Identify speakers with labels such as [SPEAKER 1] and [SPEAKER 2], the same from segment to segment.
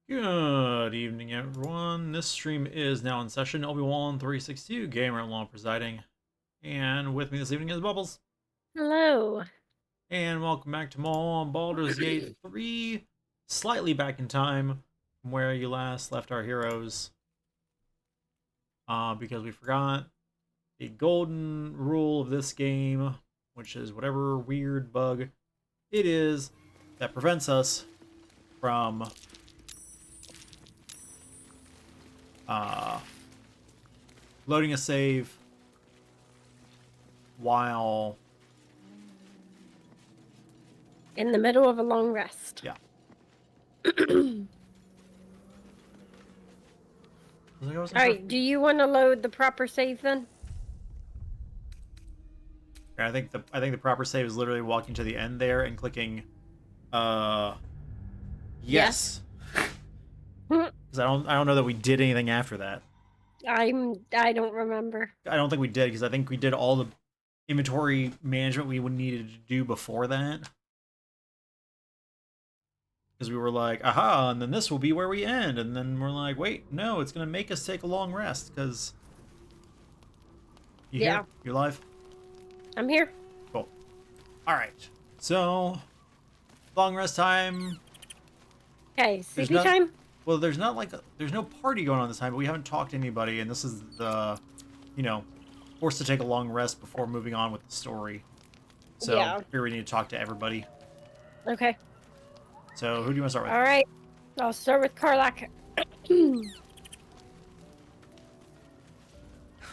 [SPEAKER 1] Good evening, everyone. This stream is now in session. Obi-Wan 362, Gamer Law presiding. And with me this evening is Bubbles.
[SPEAKER 2] Hello.
[SPEAKER 1] And welcome back to more on Baldur's Gate 3. Slightly back in time from where you last left our heroes. Because we forgot the golden rule of this game, which is whatever weird bug it is that prevents us from uh, loading a save while
[SPEAKER 2] In the middle of a long rest.
[SPEAKER 1] yeah.
[SPEAKER 2] All right, do you want to load the proper save then?
[SPEAKER 1] I think the proper save is literally walking to the end there and clicking yes. Because I don't know that we did anything after that.
[SPEAKER 2] I don't remember.
[SPEAKER 1] I don't think we did because I think we did all the inventory management we would needed to do before that. Because we were like, aha, and then this will be where we end, and then we're like, wait, no, it's gonna make us take a long rest because you here? You're live?
[SPEAKER 2] I'm here.
[SPEAKER 1] Cool. All right. So long rest time.
[SPEAKER 2] Okay, sleepy time.
[SPEAKER 1] Well, there's not like there's no party going on this time, but we haven't talked to anybody, and this is the, forced to take a long rest before moving on with the story. So here we need to talk to everybody.
[SPEAKER 2] Okay.
[SPEAKER 1] So who do you want to start with?
[SPEAKER 2] All right, I'll start with Karlak.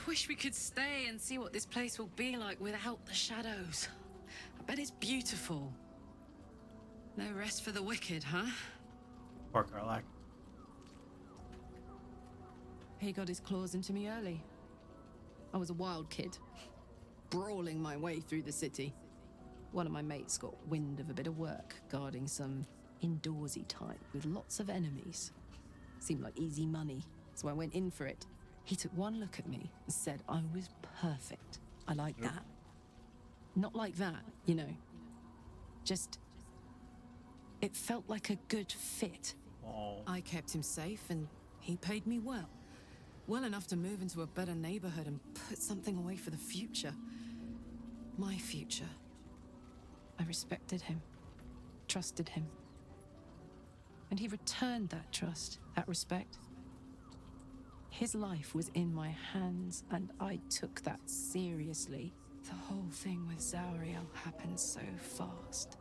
[SPEAKER 3] Wish we could stay and see what this place will be like without the shadows. I bet it's beautiful. No rest for the wicked, huh?
[SPEAKER 1] Poor Karlak.
[SPEAKER 3] He got his claws into me early. I was a wild kid, brawling my way through the city. One of my mates got wind of a bit of work, guarding some indoorsy type with lots of enemies. Seemed like easy money, so I went in for it. He took one look at me and said I was perfect. I like that. Not like that, you know. Just... it felt like a good fit.
[SPEAKER 1] Aww.
[SPEAKER 3] I kept him safe and he paid me well. Well enough to move into a better neighborhood and put something away for the future. My future. I respected him, trusted him. And he returned that trust, that respect. His life was in my hands, and I took that seriously. The whole thing with Zauriel happened so fast.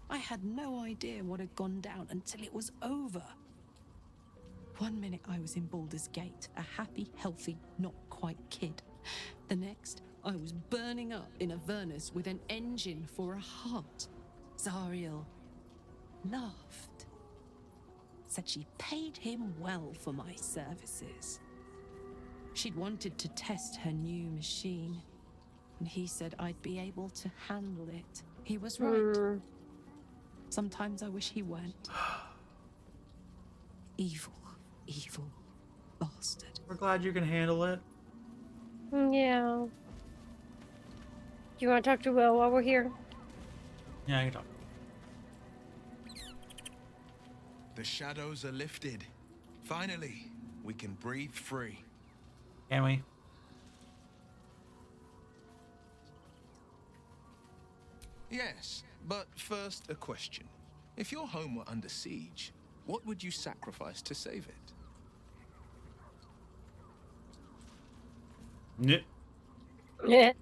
[SPEAKER 3] I had no idea what had gone down until it was over. 1 minute I was in Baldur's Gate, a happy, healthy, not quite kid. The next, I was burning up in Avernus with an engine for a heart. Zauriel laughed. Said she paid him well for my services. She'd wanted to test her new machine, and he said I'd be able to handle it. He was right. Sometimes I wish he weren't. Evil, evil bastard.
[SPEAKER 1] We're glad you can handle it.
[SPEAKER 2] Yeah. Do you want to talk to Will while we're here?
[SPEAKER 1] Yeah, I can talk.
[SPEAKER 4] The shadows are lifted. Finally, we can breathe free.
[SPEAKER 1] Can we?
[SPEAKER 4] Yes, but first a question. If your home were under siege, what would you sacrifice to save it?
[SPEAKER 2] Yeah.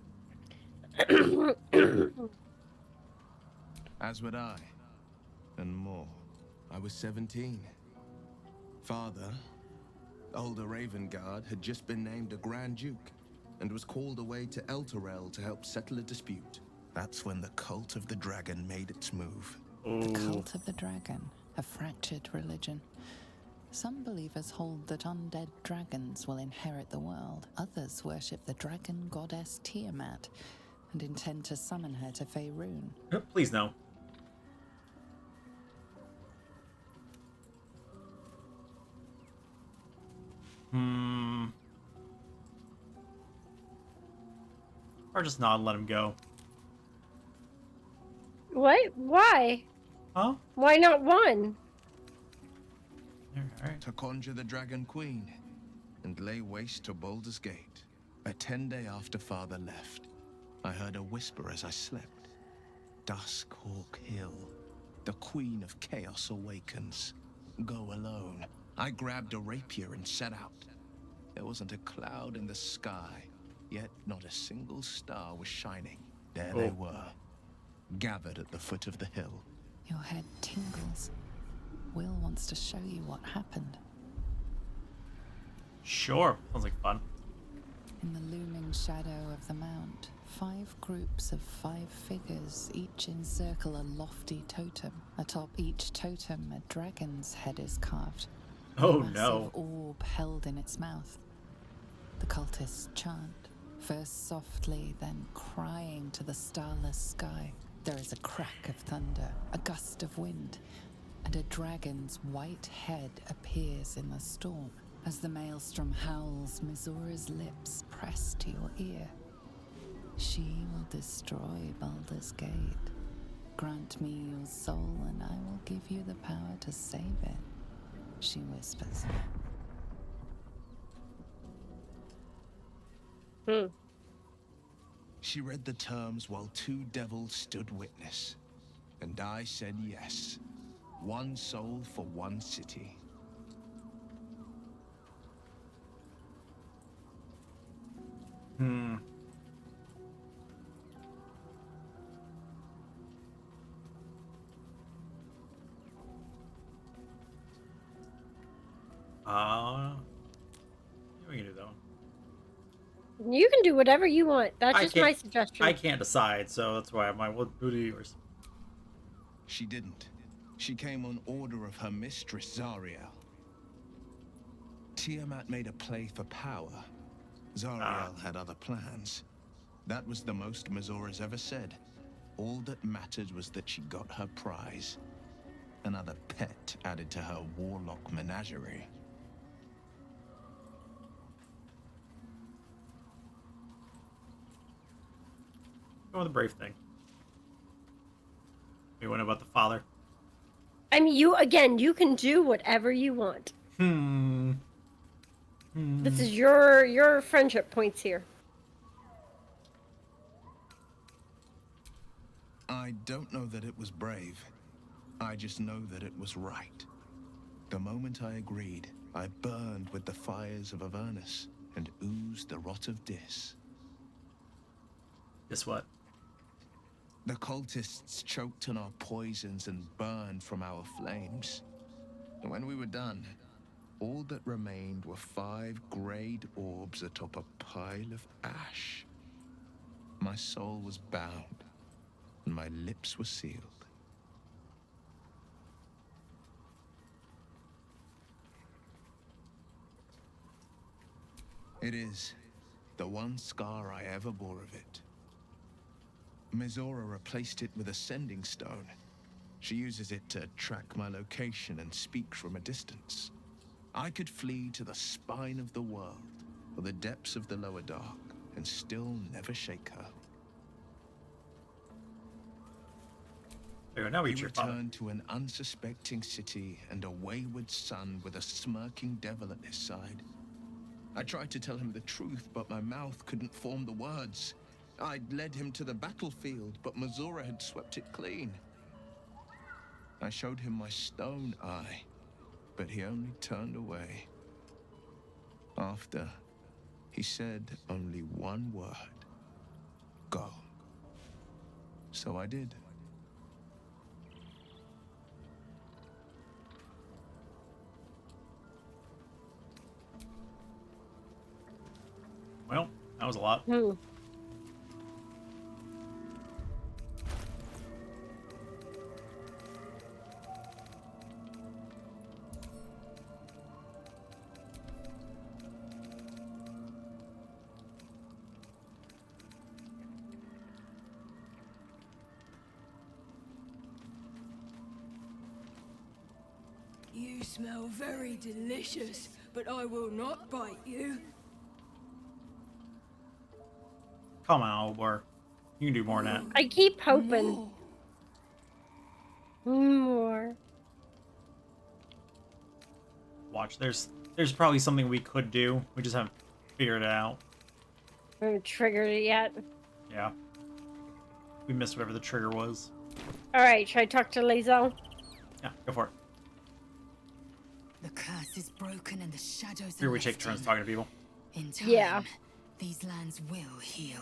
[SPEAKER 4] As would I, and more. I was 17. Father, older Ravengard, had just been named a Grand Duke and was called away to Elturel to help settle a dispute. That's when the cult of the dragon made its move.
[SPEAKER 5] The cult of the dragon, a fractured religion. Some believers hold that undead dragons will inherit the world. Others worship the dragon goddess Tiamat and intend to summon her to Faerun.
[SPEAKER 1] Please no. Or just nod and let him go.
[SPEAKER 2] What? Why?
[SPEAKER 1] Huh?
[SPEAKER 2] Why not one?
[SPEAKER 1] Alright.
[SPEAKER 4] to conjure the Dragon Queen and lay waste to Baldur's Gate. A 10-day after Father left, I heard a whisper as I slept. Duskhawk Hill, the Queen of Chaos awakens. Go alone. I grabbed a rapier and set out. There wasn't a cloud in the sky, yet not a single star was shining. There they were, gathered at the foot of the hill.
[SPEAKER 5] Your head tingles. Will wants to show you what happened.
[SPEAKER 1] Sure. Sounds like fun.
[SPEAKER 5] In the looming shadow of the mount, 5 groups of 5 figures each encircle a lofty totem. Atop each totem, a dragon's head is carved.
[SPEAKER 1] Oh
[SPEAKER 5] a massive
[SPEAKER 1] no.
[SPEAKER 5] orb held in its mouth. The cultists chant, first softly, then crying to the starless sky. There is a crack of thunder, a gust of wind, and a dragon's white head appears in the storm. As the maelstrom howls, Mizora's lips press to your ear. She will destroy Baldur's Gate. Grant me your soul, and I will give you the power to save it, she whispers.
[SPEAKER 4] She read the terms while 2 devils stood witness, and I said yes. 1 soul for 1 city.
[SPEAKER 1] We can do that one.
[SPEAKER 2] You can do whatever you want. That's
[SPEAKER 1] I
[SPEAKER 2] just my
[SPEAKER 1] can't-
[SPEAKER 2] suggestion.
[SPEAKER 1] I can't decide, so that's why I'm like, what are yours?
[SPEAKER 4] She didn't. She came on order of her mistress, Zariel. Tiamat made a play for power. Zariel had other plans. That was the most Mizora's ever said. All that mattered was that she got her prize. Another pet added to her warlock menagerie.
[SPEAKER 1] Go with the brave thing. You want about the father?
[SPEAKER 2] I mean, you can do whatever you want. This is your friendship points here.
[SPEAKER 4] I don't know that it was brave. I just know that it was right. The moment I agreed, I burned with the fires of Avernus and oozed the rot of Dis.
[SPEAKER 1] Guess what?
[SPEAKER 4] The cultists choked on our poisons and burned from our flames. And when we were done, all that remained were 5 grayed orbs atop a pile of ash. My soul was bound, and my lips were sealed. It is the one scar I ever bore of it. Mizora replaced it with a sending stone. She uses it to track my location and speak from a distance. I could flee to the spine of the world or the depths of the lower dark and still never shake her.
[SPEAKER 1] There we go, now
[SPEAKER 4] He
[SPEAKER 1] reach your father.
[SPEAKER 4] returned to an unsuspecting city and a wayward son with a smirking devil at his side. I tried to tell him the truth, but my mouth couldn't form the words. I'd led him to the battlefield, but Mizora had swept it clean. I showed him my stone eye, but he only turned away. After, he said only one word. Go. So I did.
[SPEAKER 1] Well, that was a lot.
[SPEAKER 6] You smell very delicious, but I will not bite you.
[SPEAKER 1] Come on, old boy. You can do more than that.
[SPEAKER 2] I keep hoping.
[SPEAKER 6] More.
[SPEAKER 2] More.
[SPEAKER 1] watch. There's probably something we could do. We just haven't figured it out.
[SPEAKER 2] I haven't triggered it yet.
[SPEAKER 1] Yeah. We missed whatever the trigger was.
[SPEAKER 2] Alright, should I talk to Lae'zel?
[SPEAKER 1] Yeah, go for it.
[SPEAKER 3] The curse is broken and the shadows
[SPEAKER 1] Here
[SPEAKER 3] are
[SPEAKER 1] we take
[SPEAKER 3] lifting.
[SPEAKER 1] turns talking to people.
[SPEAKER 3] In time,
[SPEAKER 2] Yeah.
[SPEAKER 3] these lands will heal.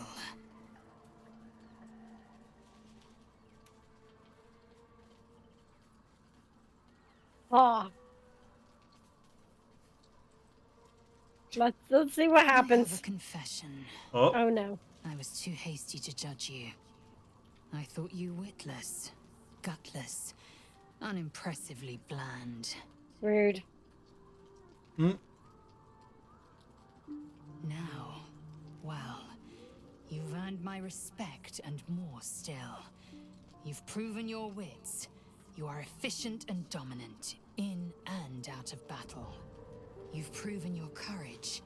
[SPEAKER 2] Oh. Let's see what
[SPEAKER 3] I have a
[SPEAKER 2] happens.
[SPEAKER 3] confession.
[SPEAKER 1] Oh,
[SPEAKER 2] Oh no.
[SPEAKER 3] I was too hasty to judge you. I thought you witless, gutless, unimpressively bland.
[SPEAKER 2] Rude.
[SPEAKER 1] mm,
[SPEAKER 3] Now, well, you've earned my respect and more still. You've proven your wits. You are efficient and dominant, in and out of battle. You've proven your courage.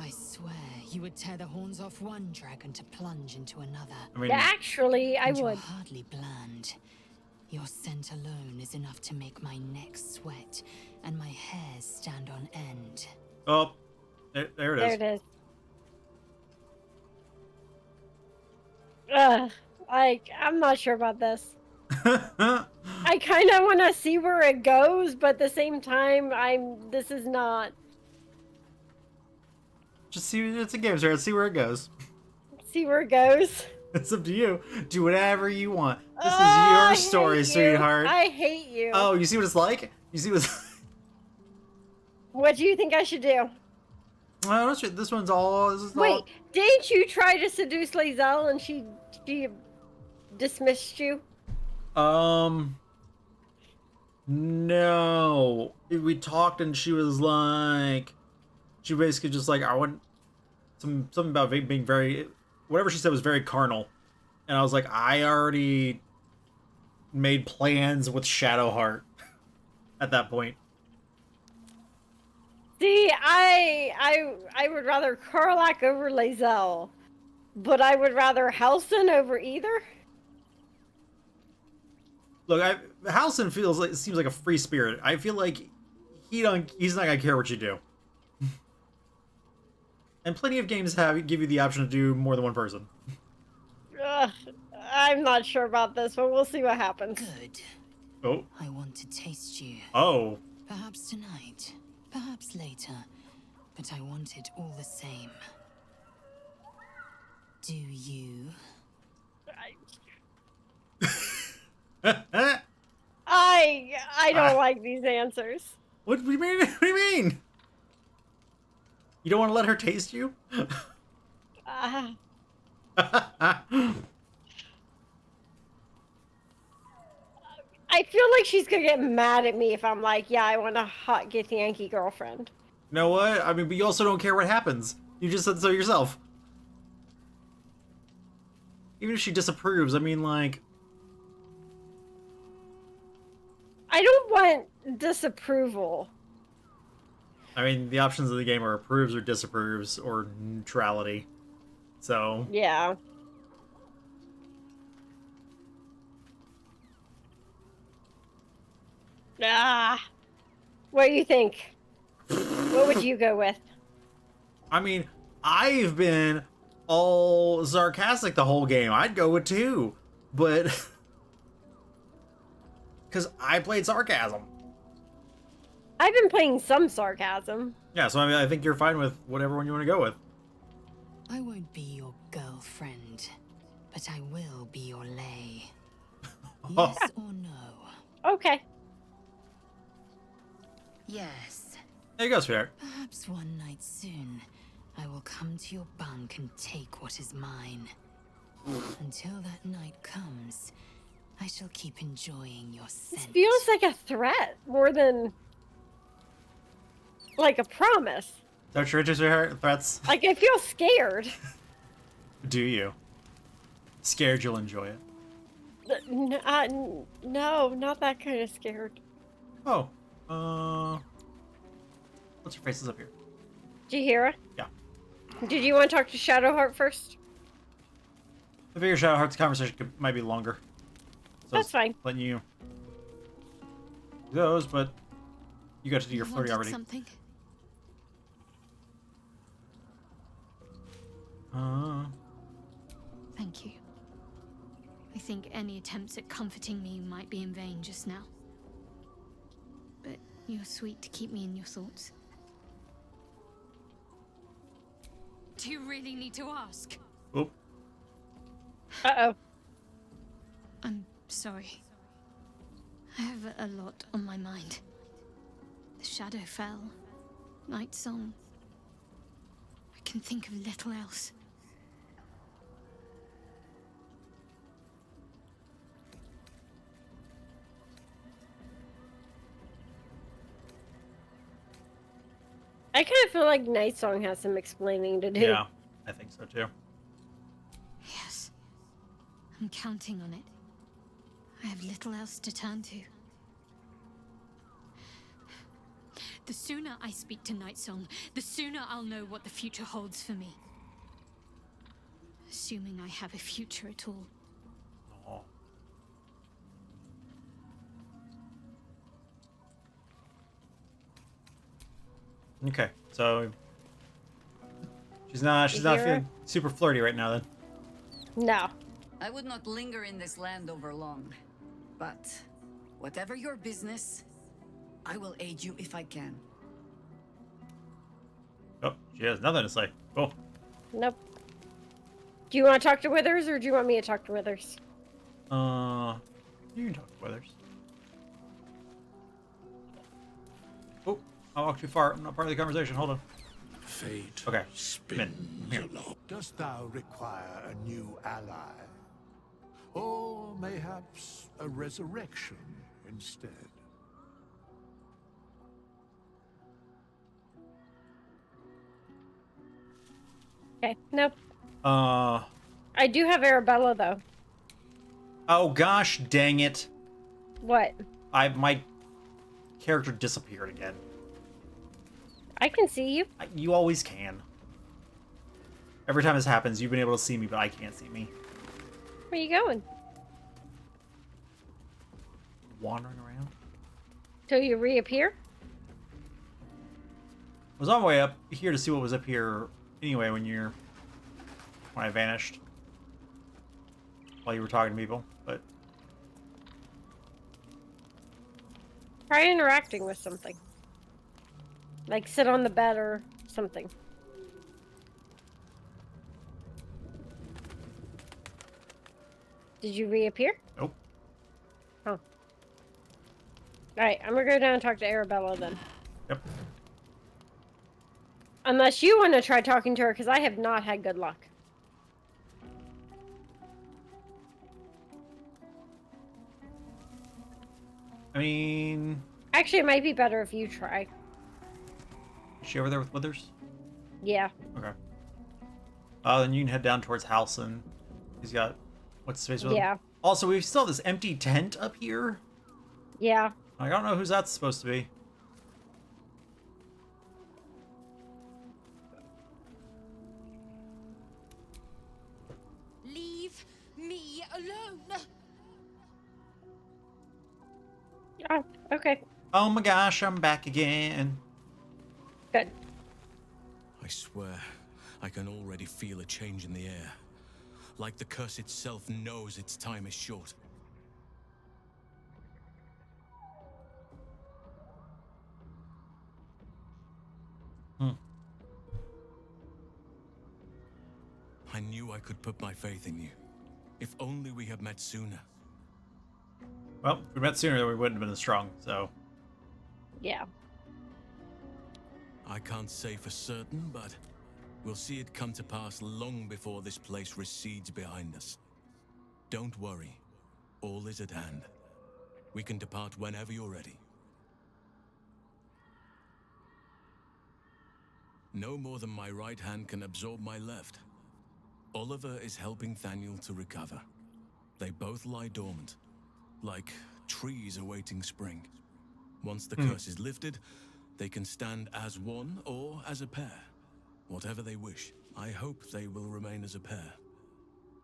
[SPEAKER 3] I swear you would tear the horns off one dragon to plunge into another.
[SPEAKER 1] I mean,
[SPEAKER 2] Actually, I
[SPEAKER 3] And you're
[SPEAKER 2] would.
[SPEAKER 3] hardly bland. Your scent alone is enough to make my neck sweat and my hairs stand on end.
[SPEAKER 1] oh, there it
[SPEAKER 2] There
[SPEAKER 1] is.
[SPEAKER 2] it is. Ugh. I'm not sure about this. I kind of want to see where it goes, but at the same time, this is not.
[SPEAKER 1] Just see, it's a game, sir. Let's see where it goes.
[SPEAKER 2] See where it goes.
[SPEAKER 1] It's up to you. Do whatever you want. This is
[SPEAKER 2] I
[SPEAKER 1] your
[SPEAKER 2] hate
[SPEAKER 1] story,
[SPEAKER 2] you.
[SPEAKER 1] sweetheart.
[SPEAKER 2] I hate you.
[SPEAKER 1] Oh, you see what it's like? You see what's...
[SPEAKER 2] What do you think I should do?
[SPEAKER 1] Well, this one's all... This is
[SPEAKER 2] Wait,
[SPEAKER 1] all...
[SPEAKER 2] didn't you try to seduce Lae'zel and she dismissed you?
[SPEAKER 1] No. We talked and she was like... She basically just like, I want... Something about being very... Whatever she said was very carnal. And I was like, I already made plans with Shadowheart at that point.
[SPEAKER 2] See, I would rather Karlach over Lae'zel, but I would rather Halsin over either.
[SPEAKER 1] Look, Halsin seems like a free spirit. I feel like he's not gonna care what you do. And plenty of games give you the option to do more than one person.
[SPEAKER 2] Ugh, I'm not sure about this, but we'll see what happens.
[SPEAKER 3] Good.
[SPEAKER 1] Oh.
[SPEAKER 3] I want to taste you.
[SPEAKER 1] Oh.
[SPEAKER 3] Perhaps tonight, perhaps later, but I want it all the same. Do you?
[SPEAKER 2] I don't like these answers.
[SPEAKER 1] What do you mean? What do you mean? You don't want to let her taste you?
[SPEAKER 2] I feel like she's gonna get mad at me if I'm like, yeah, I want a hot Githyanki girlfriend.
[SPEAKER 1] You know what? I mean, but you also don't care what happens. You just said so yourself. Even if she disapproves, I mean, like...
[SPEAKER 2] I don't want disapproval.
[SPEAKER 1] I mean, the options of the game are approves or disapproves or neutrality. So...
[SPEAKER 2] Yeah. What do you think? What would you go with?
[SPEAKER 1] I mean, I've been all sarcastic the whole game. I'd go with 2. But... Because I played sarcasm.
[SPEAKER 2] I've been playing some sarcasm.
[SPEAKER 1] Yeah, so I mean, I think you're fine with whatever one you want to go with.
[SPEAKER 3] I won't be your girlfriend, but I will be your lay. Yes or no?
[SPEAKER 2] Okay.
[SPEAKER 3] Yes.
[SPEAKER 1] There you go, sweetheart.
[SPEAKER 3] Perhaps one night soon, I will come to your bunk and take what is mine. Until that night comes, I shall keep enjoying your
[SPEAKER 2] This
[SPEAKER 3] scent.
[SPEAKER 2] feels like a threat more than like a promise.
[SPEAKER 1] Is that what you're into, sweetheart? Threats?
[SPEAKER 2] Like I feel scared.
[SPEAKER 1] Do you? Scared you'll enjoy it.
[SPEAKER 2] No, not that kind of scared.
[SPEAKER 1] Oh. What's your faces up here?
[SPEAKER 2] Did you hear her?
[SPEAKER 1] Yeah.
[SPEAKER 2] Did you want to talk to Shadowheart first?
[SPEAKER 1] I figure Shadowheart's conversation might be longer. So
[SPEAKER 2] That's fine.
[SPEAKER 1] letting you do those, but You got to do your
[SPEAKER 3] You
[SPEAKER 1] flirty
[SPEAKER 3] wanted
[SPEAKER 1] already.
[SPEAKER 3] something? Thank you. I think any attempts at comforting me might be in vain just now. But you're sweet to keep me in your thoughts. Do you really need to ask?
[SPEAKER 1] Oop.
[SPEAKER 2] Uh-oh.
[SPEAKER 3] I'm sorry. I have a lot on my mind. The shadow fell. Night song. I can think of little else.
[SPEAKER 2] I kind of feel like Night Song has some explaining to do.
[SPEAKER 1] Yeah, I think so too.
[SPEAKER 3] Yes. I'm counting on it. I have little else to turn to. The sooner I speak to Night Song, the sooner I'll know what the future holds for me. Assuming I have a future at all.
[SPEAKER 1] Aw. Okay, so she's not
[SPEAKER 2] You hear her?
[SPEAKER 1] feeling super flirty right now then.
[SPEAKER 2] No.
[SPEAKER 7] I would not linger in this land over long. But whatever your business, I will aid you if I can.
[SPEAKER 1] Oh, she has nothing to say. Cool.
[SPEAKER 2] Nope. Do you want to talk to Withers, or do you want me to talk to Withers?
[SPEAKER 1] You can talk to Weathers. Oh, I walked too far. I'm not part of the conversation. Hold on.
[SPEAKER 8] Fate
[SPEAKER 1] Okay.
[SPEAKER 8] spins
[SPEAKER 1] Here.
[SPEAKER 8] along. Dost thou require a new ally? Or mayhaps a resurrection instead?
[SPEAKER 2] Okay. Nope.
[SPEAKER 1] Uh,
[SPEAKER 2] I do have Arabella, though.
[SPEAKER 1] oh gosh, dang it.
[SPEAKER 2] What?
[SPEAKER 1] My character disappeared again.
[SPEAKER 2] I can see you.
[SPEAKER 1] You always can. Every time this happens, you've been able to see me, but I can't see me.
[SPEAKER 2] Where you going?
[SPEAKER 1] Wandering around.
[SPEAKER 2] Till you reappear?
[SPEAKER 1] I was on my way up here to see what was up here anyway when I vanished. While you were talking to people, but
[SPEAKER 2] Try interacting with something. Like sit on the bed or something. Did you reappear?
[SPEAKER 1] nope.
[SPEAKER 2] Oh. Alright, I'm gonna go down and talk to Arabella then.
[SPEAKER 1] Yep.
[SPEAKER 2] Unless you want to try talking to her, because I have not had good luck.
[SPEAKER 1] I mean,
[SPEAKER 2] Actually, it might be better if you try.
[SPEAKER 1] is she over there with Withers?
[SPEAKER 2] Yeah.
[SPEAKER 1] Okay. Then you can head down towards Halson. He's got what's the space with him?
[SPEAKER 2] Yeah.
[SPEAKER 1] Also, we still have this empty tent up here.
[SPEAKER 2] Yeah.
[SPEAKER 1] I don't know whose that's supposed to be.
[SPEAKER 3] Leave me alone!
[SPEAKER 2] Oh, okay.
[SPEAKER 1] Oh my gosh, I'm back again.
[SPEAKER 2] Good.
[SPEAKER 9] I swear, I can already feel a change in the air. Like the curse itself knows its time is short. I knew I could put my faith in you. If only we had met sooner.
[SPEAKER 1] Well, if we met sooner, we wouldn't have been as strong, so.
[SPEAKER 2] Yeah.
[SPEAKER 9] I can't say for certain, but we'll see it come to pass long before this place recedes behind us. Don't worry. All is at hand. We can depart whenever you're ready. No more than my right hand can absorb my left. Oliver is helping Thaniel to recover. They both lie dormant, like trees awaiting spring. Once the curse is lifted, they can stand as one or as a pair. Whatever they wish. I hope they will remain as a pair.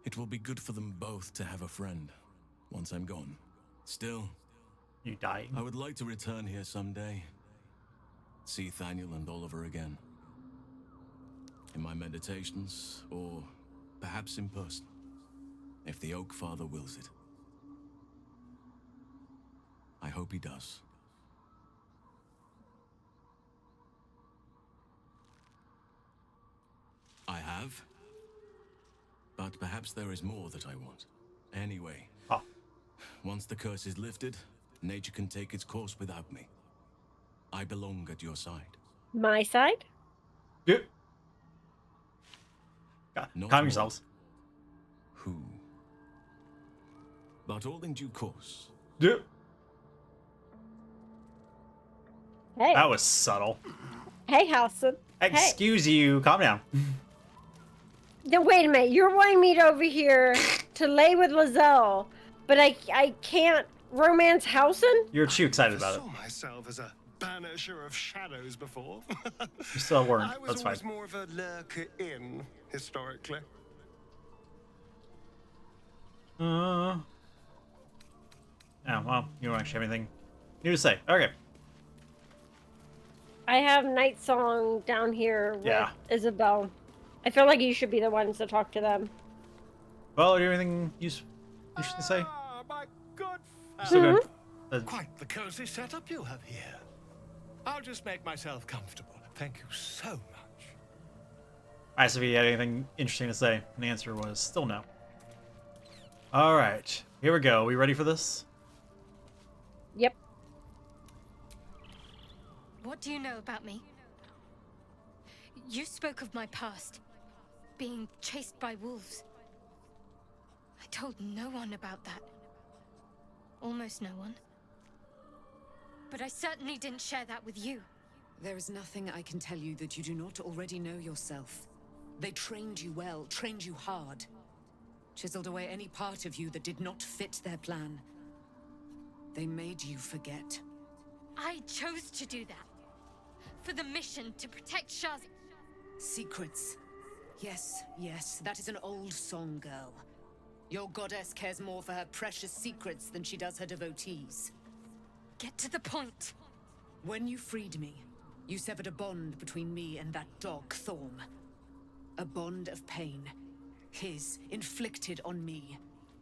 [SPEAKER 9] It will be good for them both to have a friend, once I'm gone. Still,
[SPEAKER 1] You dying?
[SPEAKER 9] I would like to return here someday. see Thaniel and Oliver again. In my meditations, or perhaps in person, if the Oak Father wills it. I hope he does. I have. But perhaps there is more that I want. Anyway,
[SPEAKER 1] Oh.
[SPEAKER 9] once the curse is lifted, nature can take its course without me. I belong at your side.
[SPEAKER 2] My side?
[SPEAKER 1] Yeah. God,
[SPEAKER 9] Not
[SPEAKER 1] calm
[SPEAKER 9] what,
[SPEAKER 1] yourselves.
[SPEAKER 9] Who? But all in due course.
[SPEAKER 1] Yeah.
[SPEAKER 2] Hey.
[SPEAKER 1] That was subtle.
[SPEAKER 2] Hey, Halson. Hey.
[SPEAKER 1] Excuse you. Calm down.
[SPEAKER 2] Now, wait a minute. You're wanting me to over here to lay with Lizelle, but I can't romance Halson?
[SPEAKER 1] You're too excited about it.
[SPEAKER 10] I saw myself as a banisher of shadows before.
[SPEAKER 1] You still weren't.
[SPEAKER 10] I was
[SPEAKER 1] That's fine.
[SPEAKER 10] always more of a lurker in, historically.
[SPEAKER 1] Oh, well, you don't actually have anything new to say. Okay.
[SPEAKER 2] I have Night Song down here with
[SPEAKER 1] Yeah.
[SPEAKER 2] Isabel. I feel like you should be the ones to talk to them.
[SPEAKER 1] Well, do you have anything you should say?
[SPEAKER 10] Ah, my good
[SPEAKER 1] Still
[SPEAKER 10] fellow.
[SPEAKER 1] good?
[SPEAKER 10] Quite the cozy setup you have here. I'll just make myself comfortable. Thank you so much.
[SPEAKER 1] I asked if he had anything interesting to say, and the answer was still no. Alright, here we go. We ready for this?
[SPEAKER 2] Yep.
[SPEAKER 11] What do you know about me? You spoke of my past, being chased by wolves. I told no one about that. Almost no one. But I certainly didn't share that with you.
[SPEAKER 7] There is nothing I can tell you that you do not already know yourself. They trained you well, trained you hard. Chiseled away any part of you that did not fit their plan. They made you forget.
[SPEAKER 11] I chose to do that. For the mission to protect Shaz.
[SPEAKER 7] Secrets. Yes, yes, that is an old song, girl. Your goddess cares more for her precious secrets than she does her devotees.
[SPEAKER 11] Get to the point.
[SPEAKER 7] When you freed me, you severed a bond between me and that dog, Thorm. A bond of pain. His, inflicted on me.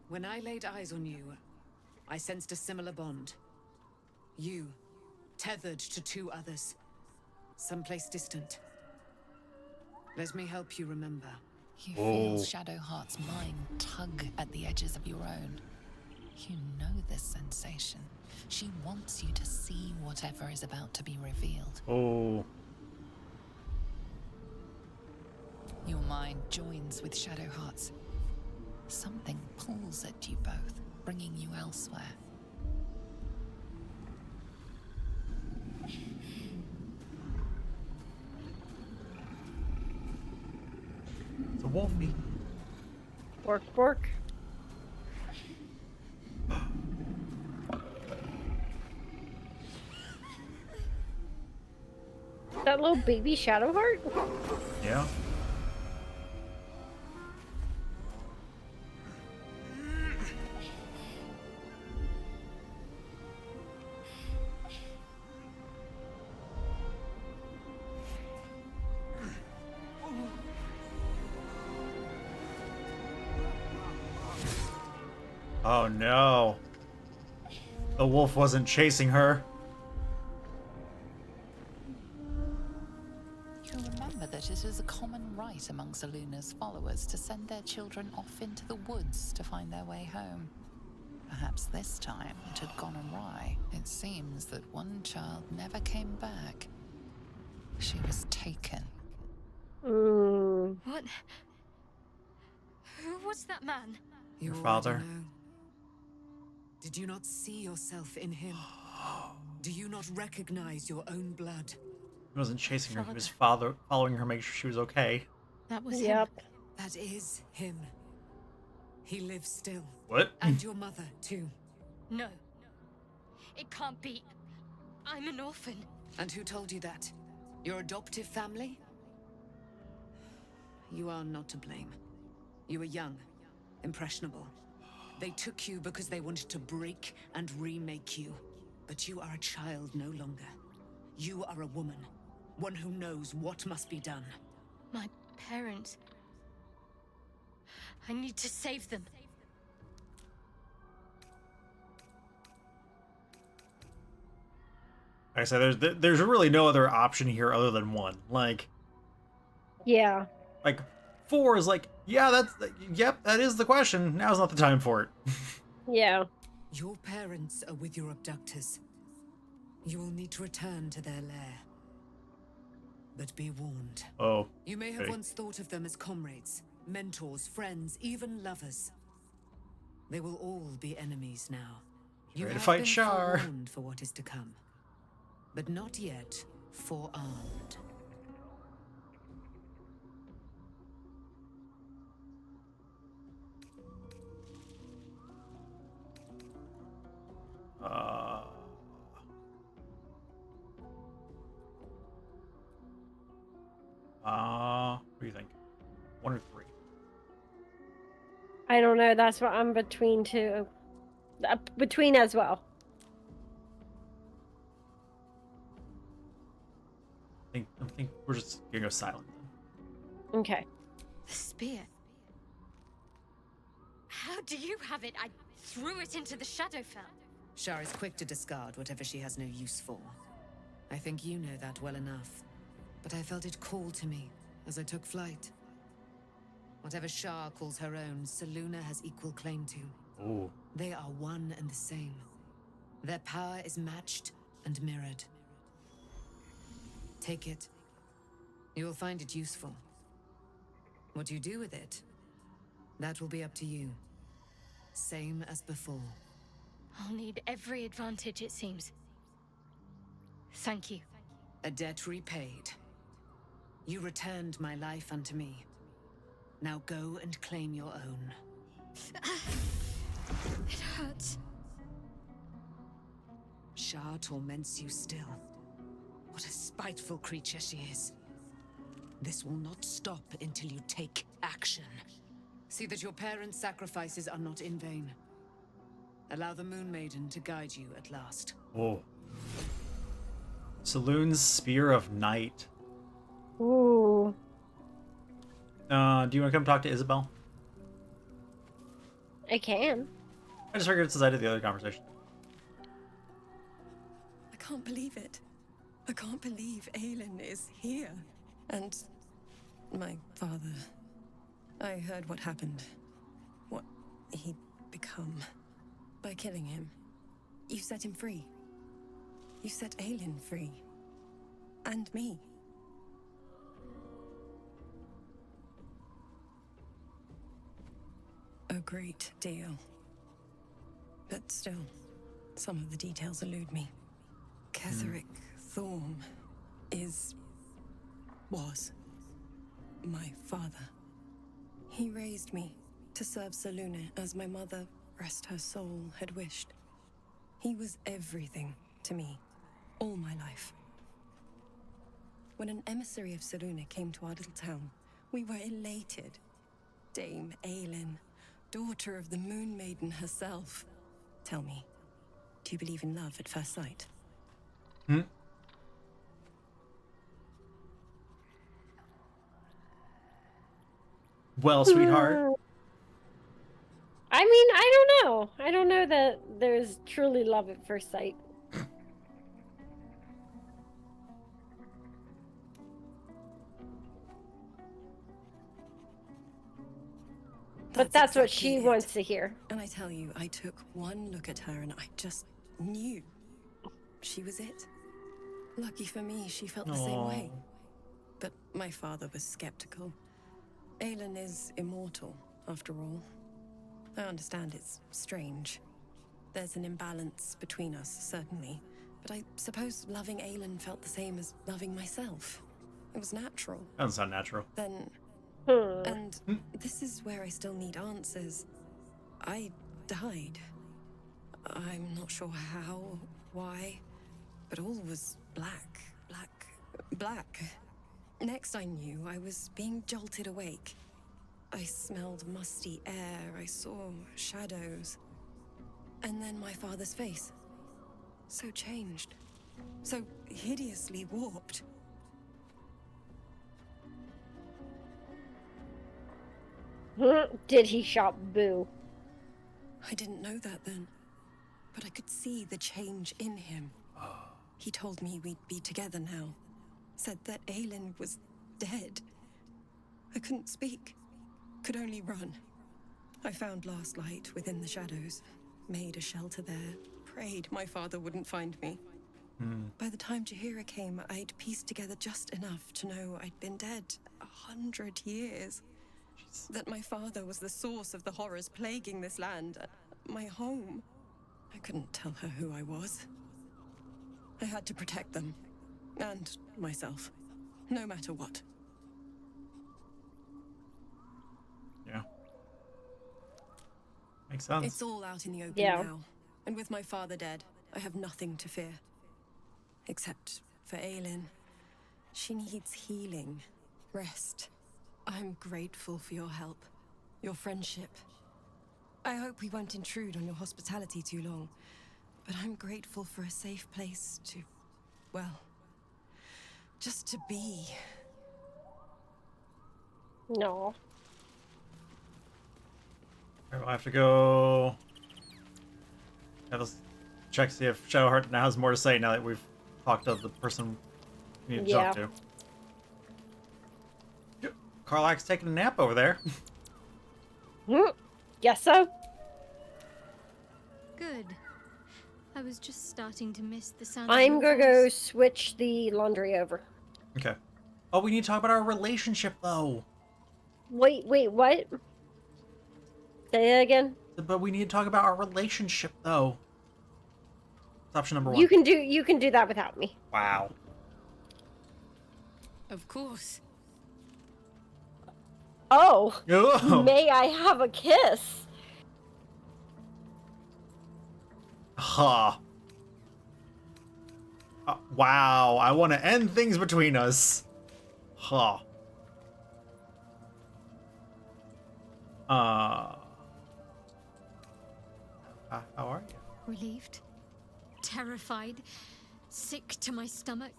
[SPEAKER 7] When I laid eyes on you, I sensed a similar bond. You, tethered to two others. Someplace distant. Let me help you remember.
[SPEAKER 5] You feel Shadowheart's mind tug at the edges of your own. You know this sensation. She wants you to see whatever is about to be revealed.
[SPEAKER 1] Oh.
[SPEAKER 5] Your mind joins with Shadowheart's. Something pulls at you both, bringing you elsewhere.
[SPEAKER 1] It's a wolfie.
[SPEAKER 2] Bork, bork. That little baby Shadowheart?
[SPEAKER 1] Yeah. Oh no. The wolf wasn't chasing her.
[SPEAKER 5] You remember that it is a common right among Luna's followers to send their children off into the woods to find their way home. Perhaps this time it had gone awry. It seems that one child never came back. She was taken.
[SPEAKER 11] What? Who was that man?
[SPEAKER 7] Your
[SPEAKER 1] father.
[SPEAKER 7] Did you not see yourself in him? Do you not recognize your own blood?
[SPEAKER 1] He wasn't chasing her. He was following her, make sure she was okay.
[SPEAKER 11] That was
[SPEAKER 2] Yep.
[SPEAKER 11] him.
[SPEAKER 7] That is him. He lives still.
[SPEAKER 1] What?
[SPEAKER 7] And your mother, too.
[SPEAKER 11] No. It can't be. I'm an orphan.
[SPEAKER 7] And who told you that? Your adoptive family? You are not to blame. You were young, impressionable. They took you because they wanted to break and remake you. But you are a child no longer. You are a woman, One who knows what must be done.
[SPEAKER 11] My parents. I need to save them.
[SPEAKER 1] Like I said, there's really no other option here other than one.
[SPEAKER 2] Yeah.
[SPEAKER 1] Like 4 is like, yeah, yep, that is the question. Now's not the time for it.
[SPEAKER 2] Yeah.
[SPEAKER 7] Your parents are with your abductors. You will need to return to their lair. But be warned.
[SPEAKER 1] Oh.
[SPEAKER 7] You may have
[SPEAKER 1] okay.
[SPEAKER 7] once thought of them as comrades, mentors, friends, even lovers. They will all be enemies now. You
[SPEAKER 1] Ready to
[SPEAKER 7] have
[SPEAKER 1] fight
[SPEAKER 7] been
[SPEAKER 1] Shar.
[SPEAKER 7] forewarned for what is to come, but not yet forearmed.
[SPEAKER 1] What do you think? 1 or 3?
[SPEAKER 2] I don't know. That's what I'm between two. Between as well.
[SPEAKER 1] I think we're just gonna go silent then.
[SPEAKER 2] Okay.
[SPEAKER 11] The spear. How do you have it? I threw it into the Shadowfell.
[SPEAKER 7] Shar is quick to discard whatever she has no use for. I think you know that well enough. But I felt it call to me as I took flight. Whatever Shar calls her own, Selûne has equal claim to.
[SPEAKER 1] Ooh.
[SPEAKER 7] They are one and the same. Their power is matched and mirrored. Take it. You will find it useful. What you do with it, that will be up to you. Same as before.
[SPEAKER 11] I'll need every advantage, it seems. Thank you.
[SPEAKER 7] A debt repaid. You returned my life unto me. Now go and claim your own.
[SPEAKER 11] It hurts.
[SPEAKER 7] Shar torments you still. What a spiteful creature she is. This will not stop until you take action. See that your parents' sacrifices are not in vain. Allow the Moon Maiden to guide you at last.
[SPEAKER 1] Whoa. Selûne's Spear of Night.
[SPEAKER 2] Ooh.
[SPEAKER 1] Do you want to come talk to Isabel?
[SPEAKER 2] I can.
[SPEAKER 1] I just figured since I did the other conversation.
[SPEAKER 12] I can't believe it. I can't believe Aelin is here. And my father. I heard what happened. What he'd become. By killing him. You set him free. You set Aelin free. And me. A great deal. But still, some of the details elude me. Ketheric Thorm was my father. He raised me to serve Selûne as my mother, rest her soul, had wished. He was everything to me, all my life. When an emissary of Selûne came to our little town, we were elated. Dame Aelin, daughter of the Moon Maiden herself. Tell me, do you believe in love at first sight?
[SPEAKER 1] Well, sweetheart.
[SPEAKER 2] I mean, I don't know. I don't know that there's truly love at first sight. But that's what
[SPEAKER 12] exactly
[SPEAKER 2] she
[SPEAKER 12] it.
[SPEAKER 2] wants to hear.
[SPEAKER 12] And I tell you, I took one look at her and I just knew she was it. Lucky for me, she felt the same way. But my father was skeptical. Aelin is immortal, after all. I understand it's strange. There's an imbalance between us, certainly. But I suppose loving Aelin felt the same as loving myself. It was natural.
[SPEAKER 1] Doesn't sound natural.
[SPEAKER 12] Then... And this is where I still need answers. I died. I'm not sure how, why, but all was black. Next I knew, I was being jolted awake. I smelled musty air, I saw shadows. And then my father's face. So changed. So hideously warped.
[SPEAKER 2] Did he shout boo?
[SPEAKER 12] I didn't know that then, but I could see the change in him. He told me we'd be together now. Said that Aelin was dead. I couldn't speak. Could only run. I found last light within the shadows. Made a shelter there. Prayed my father wouldn't find me. By the time Jahira came, I'd pieced together just enough to know I'd been dead 100 years. That my father was the source of the horrors plaguing this land. My home. I couldn't tell her who I was. I had to protect them. And myself. No matter what.
[SPEAKER 1] Yeah. Makes sense.
[SPEAKER 12] It's all out in the open
[SPEAKER 2] Yeah.
[SPEAKER 12] now. And with my father dead, I have nothing to fear. Except for Aelin. She needs healing. Rest. I'm grateful for your help. Your friendship. I hope we won't intrude on your hospitality too long. But I'm grateful for a safe place to... well... just to be.
[SPEAKER 2] No.
[SPEAKER 1] I'll have to go. Yeah, let's check see if Shadowheart now has more to say now that we've talked to the person we need to talk to. Karlach's taking a nap over there.
[SPEAKER 2] Guess so.
[SPEAKER 11] Good. I was just starting to miss the sound
[SPEAKER 2] I'm
[SPEAKER 11] of
[SPEAKER 2] gonna
[SPEAKER 11] your
[SPEAKER 2] go
[SPEAKER 11] voice.
[SPEAKER 2] switch the laundry over.
[SPEAKER 1] Okay. Oh, we need to talk about our relationship, though.
[SPEAKER 2] Wait, what? Say that again.
[SPEAKER 1] But we need to talk about our relationship, though. It's option number one.
[SPEAKER 2] You can do that without me.
[SPEAKER 1] Wow.
[SPEAKER 3] Of course.
[SPEAKER 2] Oh.
[SPEAKER 1] Oh.
[SPEAKER 2] May I have a kiss?
[SPEAKER 1] Ha. Wow. I want to end things between us. Ha. How are you?
[SPEAKER 11] Relieved, terrified, sick to my stomach.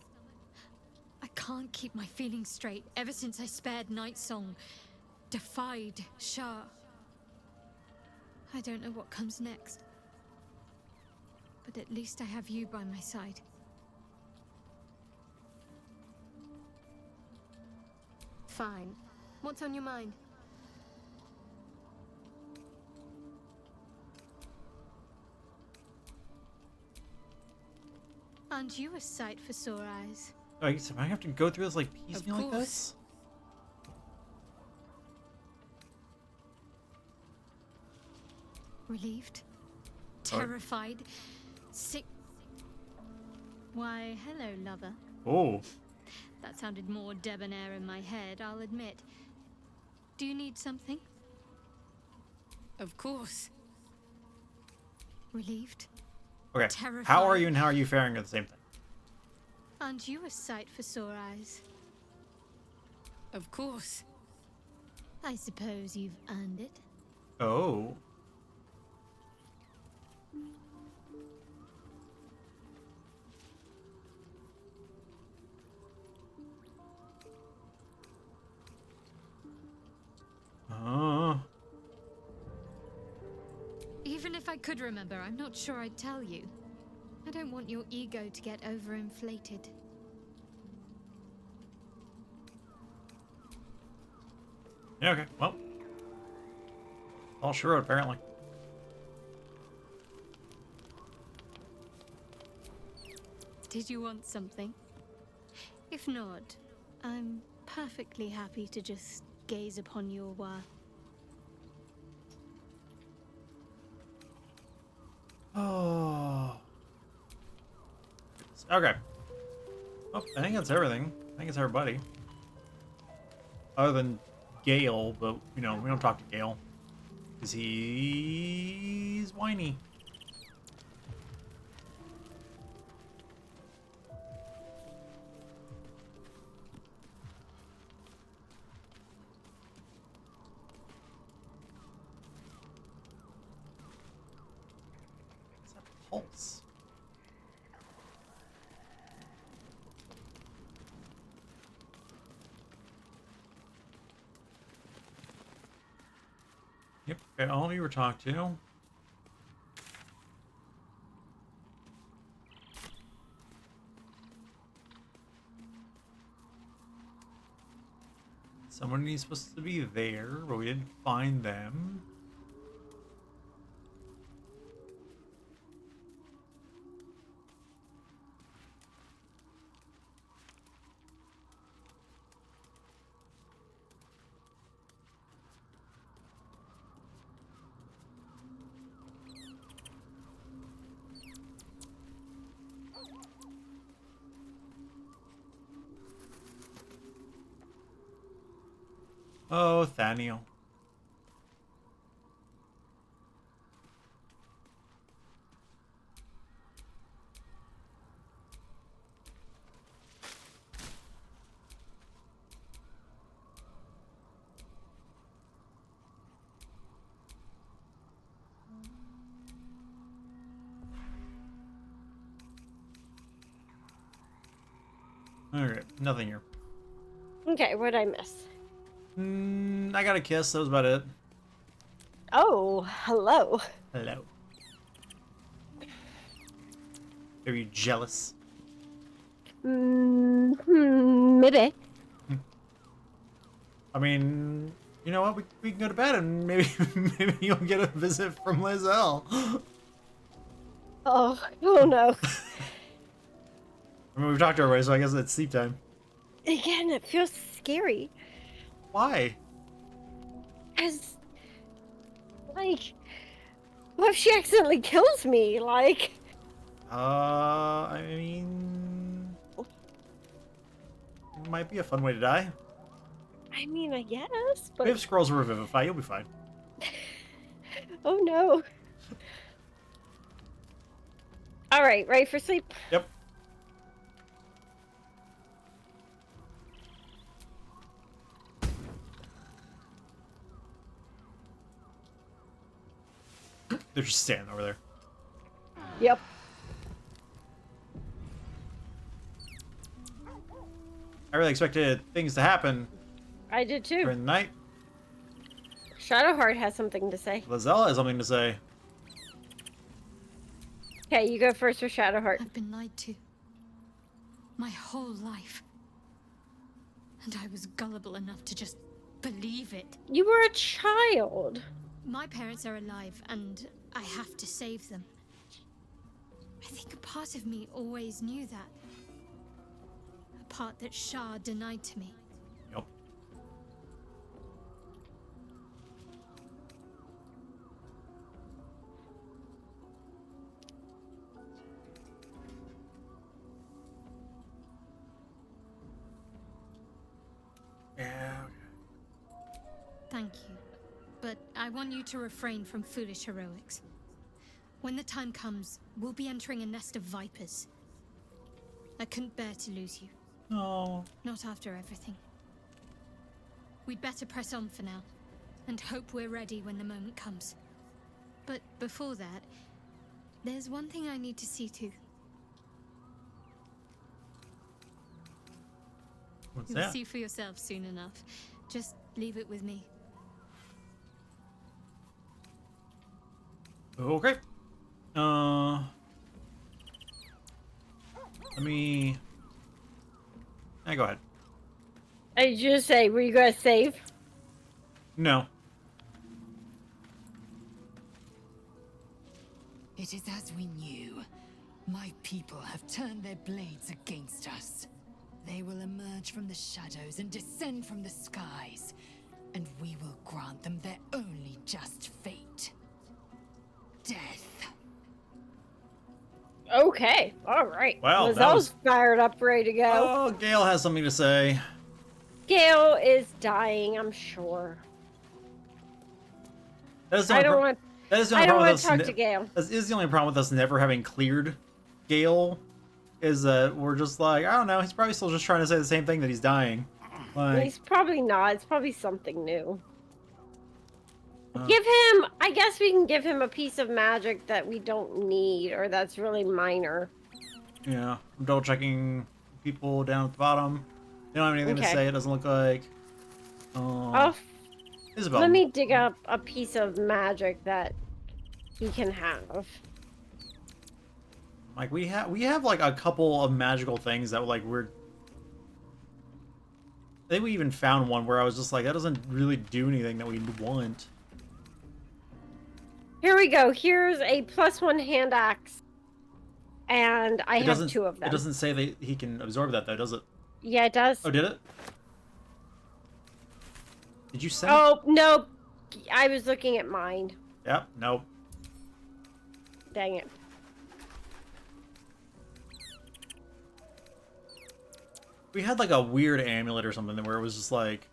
[SPEAKER 11] I can't keep my feelings straight ever since I spared Nightsong, defied Shah. I don't know what comes next. But at least I have you by my side.
[SPEAKER 13] Fine. What's on your mind?
[SPEAKER 11] Aren't you a sight for sore eyes?
[SPEAKER 1] Oh, so I have to go through this like piecemeal like this?
[SPEAKER 11] Relieved, terrified, sick. Why, hello, lover.
[SPEAKER 1] Oh.
[SPEAKER 11] That sounded more debonair in my head, I'll admit. Do you need something?
[SPEAKER 3] Of course.
[SPEAKER 11] Relieved?
[SPEAKER 1] Okay.
[SPEAKER 11] Terrified.
[SPEAKER 1] How are you and how are you faring at the same time?
[SPEAKER 11] Aren't you a sight for sore eyes?
[SPEAKER 3] Of course.
[SPEAKER 11] I suppose you've earned it.
[SPEAKER 1] Oh.
[SPEAKER 11] Even if I could remember, I'm not sure I'd tell you. I don't want your ego to get overinflated.
[SPEAKER 1] Yeah, okay. Well. All sure, apparently.
[SPEAKER 11] Did you want something? If not, I'm perfectly happy to just gaze upon your work.
[SPEAKER 1] Oh. Okay. Oh, I think that's everything. I think it's everybody. Other than Gale, but, you know, we don't talk to Gale. Because he's whiny. What's that pulse? Yep. Okay, all of you were talked to. Someone is supposed to be there, but we didn't find them. Oh, Thaniel. Alright, nothing here.
[SPEAKER 2] Okay, what'd I miss?
[SPEAKER 1] I got a kiss, that was about it.
[SPEAKER 2] Oh, hello.
[SPEAKER 1] Hello. Are you jealous?
[SPEAKER 2] Maybe.
[SPEAKER 1] I mean, you know what? We can go to bed and maybe maybe you'll get a visit from Lizelle.
[SPEAKER 2] Oh no.
[SPEAKER 1] I mean, we've talked to everybody, so I guess it's sleep time.
[SPEAKER 2] Again, it feels scary.
[SPEAKER 1] Why?
[SPEAKER 2] Because, like, what if she accidentally kills me? Like,
[SPEAKER 1] I mean, it might be a fun way to die.
[SPEAKER 2] I mean, I guess, but
[SPEAKER 1] We have scrolls of Revivify, you'll be fine.
[SPEAKER 2] oh no. All right, ready for sleep?
[SPEAKER 1] Yep. They're just standing over there.
[SPEAKER 2] Yep.
[SPEAKER 1] I really expected things to happen
[SPEAKER 2] I did too.
[SPEAKER 1] during the night.
[SPEAKER 2] Shadowheart has something to say.
[SPEAKER 1] Lizelle has something to say.
[SPEAKER 2] Okay, you go first for Shadowheart.
[SPEAKER 11] I've been lied to. My whole life. And I was gullible enough to just believe it.
[SPEAKER 2] You were a child.
[SPEAKER 11] My parents are alive, and I have to save them. I think a part of me always knew that. A part that Shah denied to me.
[SPEAKER 1] Yep. Yeah.
[SPEAKER 11] Thank you. But I want you to refrain from foolish heroics. When the time comes, we'll be entering a nest of vipers. I couldn't bear to lose you.
[SPEAKER 1] No.
[SPEAKER 11] Not after everything. We'd better press on for now, and hope we're ready when the moment comes. But before that, there's one thing I need to see to.
[SPEAKER 1] What's
[SPEAKER 11] You'll
[SPEAKER 1] that?
[SPEAKER 11] see for yourself soon enough. Just leave it with me.
[SPEAKER 1] Okay. Let me. Go ahead.
[SPEAKER 2] I just say, were you gonna save?
[SPEAKER 1] No.
[SPEAKER 7] It is as we knew. My people have turned their blades against us. They will emerge from the shadows and descend from the skies, and we will grant them their only just fate. Death.
[SPEAKER 2] Okay, all right.
[SPEAKER 1] Wow, that
[SPEAKER 2] Lizelle's
[SPEAKER 1] was-
[SPEAKER 2] fired up, ready to go.
[SPEAKER 1] Oh, Gale has something to say.
[SPEAKER 2] Gale is dying, I'm sure.
[SPEAKER 1] That is the
[SPEAKER 2] I
[SPEAKER 1] only
[SPEAKER 2] don't
[SPEAKER 1] pro-
[SPEAKER 2] want.
[SPEAKER 1] That is the
[SPEAKER 2] I
[SPEAKER 1] only
[SPEAKER 2] don't
[SPEAKER 1] problem
[SPEAKER 2] want
[SPEAKER 1] with
[SPEAKER 2] to
[SPEAKER 1] us.
[SPEAKER 2] talk to Gale.
[SPEAKER 1] That is the only problem with us never having cleared Gale. Is that we're just like, I don't know. He's probably still just trying to say the same thing that he's dying. Like,
[SPEAKER 2] He's probably not. It's probably something new. Give him. I guess we can give him a piece of magic that we don't need, or that's really minor.
[SPEAKER 1] yeah. I'm double checking people down at the bottom. They don't have anything to
[SPEAKER 2] Okay.
[SPEAKER 1] say. It doesn't look like.
[SPEAKER 2] Oh,
[SPEAKER 1] Isabel.
[SPEAKER 2] Let me dig up a piece of magic that he can have.
[SPEAKER 1] Like we have like a couple of magical things that like we're. I think we even found one where I was just like, that doesn't really do anything that we want.
[SPEAKER 2] Here we go. Here's a +1 hand axe. And I have 2 of them.
[SPEAKER 1] It doesn't say that he can absorb that though, does it?
[SPEAKER 2] Yeah, it does.
[SPEAKER 1] Oh, did it? Did you say?
[SPEAKER 2] Oh, no. I was looking at mine.
[SPEAKER 1] Yep, nope.
[SPEAKER 2] Dang it.
[SPEAKER 1] We had like a weird amulet or something where it was just like...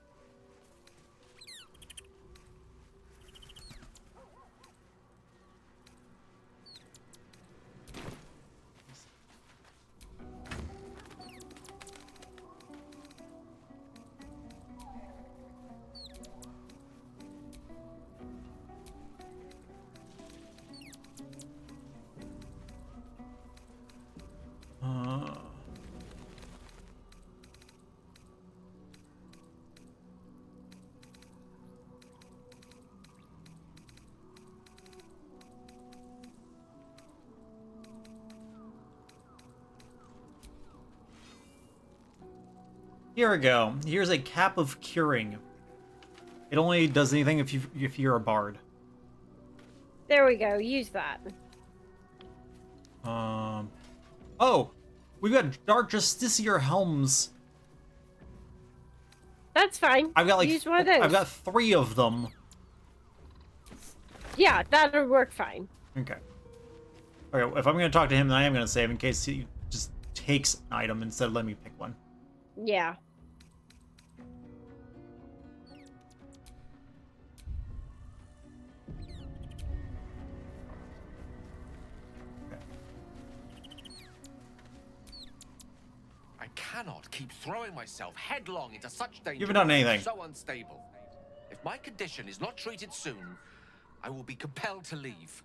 [SPEAKER 1] Here we go. Here's a cap of curing. It only does anything if you're a bard.
[SPEAKER 2] There we go. Use that.
[SPEAKER 1] Oh, we've got Dark Justiciar helms.
[SPEAKER 2] That's fine.
[SPEAKER 1] I've got like
[SPEAKER 2] use one of those.
[SPEAKER 1] I've got 3 of them.
[SPEAKER 2] Yeah, that'll work fine.
[SPEAKER 1] Okay. Okay. If I'm gonna talk to him, then I am gonna save in case he just takes an item instead of letting me pick one.
[SPEAKER 2] Yeah.
[SPEAKER 14] I cannot keep throwing myself headlong into such danger.
[SPEAKER 1] You haven't done anything.
[SPEAKER 14] So unstable. If my condition is not treated soon, I will be compelled to leave.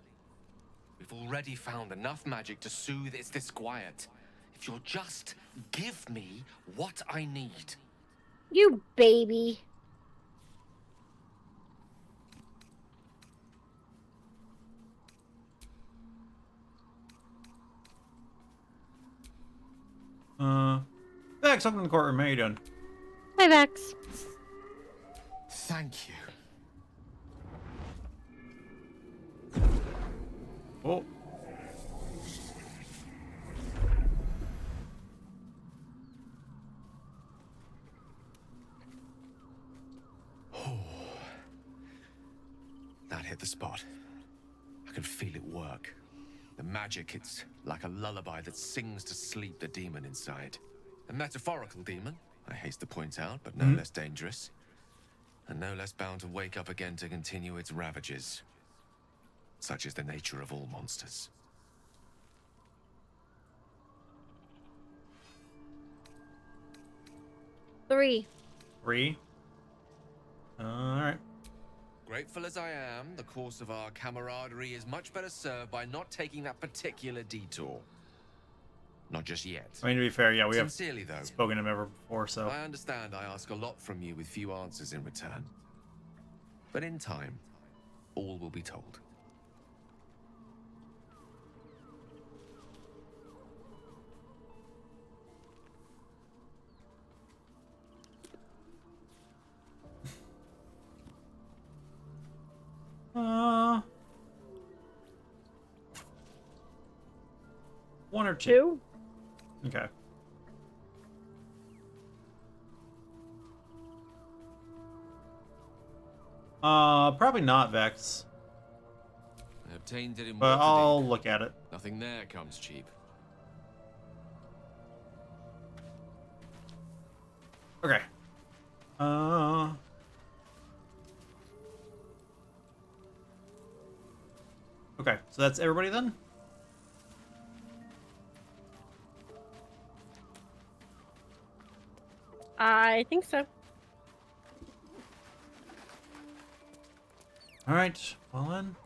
[SPEAKER 14] We've already found enough magic to soothe its disquiet. If you'll just give me what I need.
[SPEAKER 2] You baby.
[SPEAKER 1] Vex, welcome to the courtroom. How you doing?
[SPEAKER 2] Hi, Vex.
[SPEAKER 4] Thank you.
[SPEAKER 1] Oh.
[SPEAKER 14] That hit the spot. I can feel it work. The magic, it's like a lullaby that sings to sleep the demon inside. A metaphorical demon, I haste to point out, but no less dangerous. And no less bound to wake up again to continue its ravages. Such is the nature of all monsters.
[SPEAKER 2] Three.
[SPEAKER 1] Alright.
[SPEAKER 14] Grateful as I am, the course of our camaraderie is much better served by not taking that particular detour. Not just yet.
[SPEAKER 1] I mean, to be fair, yeah, we have
[SPEAKER 14] Sincerely, though,
[SPEAKER 1] spoken to him ever before, so...
[SPEAKER 14] I understand I ask a lot from you with few answers in return. But in time, all will be told.
[SPEAKER 1] One or two? Okay. Probably not Vex.
[SPEAKER 14] I obtained it in
[SPEAKER 1] But
[SPEAKER 14] Waterdeep.
[SPEAKER 1] I'll look at it.
[SPEAKER 14] Nothing there comes cheap.
[SPEAKER 1] Okay. Okay, so that's everybody then?
[SPEAKER 2] I think so.
[SPEAKER 1] Alright, well then.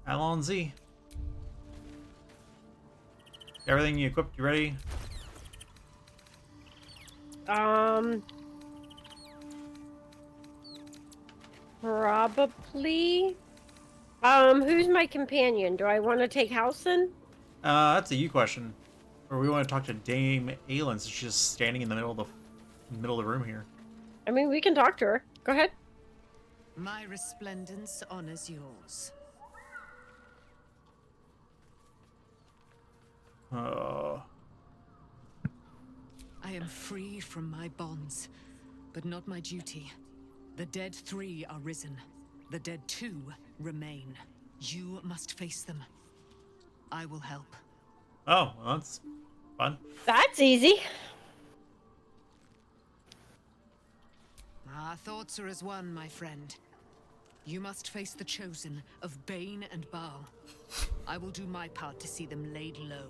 [SPEAKER 1] Alonzi. Everything you equipped, you ready?
[SPEAKER 2] Probably. Who's my companion? Do I want to take Halson?
[SPEAKER 1] That's a you question. Or we want to talk to Dame Aelin since she's just standing in the middle of the room here.
[SPEAKER 2] I mean, we can talk to her. Go ahead.
[SPEAKER 7] My resplendence honors yours.
[SPEAKER 1] Oh.
[SPEAKER 7] I am free from my bonds, but not my duty. The dead 3 are risen. The dead 2 remain. You must face them. I will help.
[SPEAKER 1] Oh, well, that's fun.
[SPEAKER 2] That's easy.
[SPEAKER 7] Our thoughts are as one, my friend. You must face the chosen of Bane and Baal. I will do my part to see them laid low.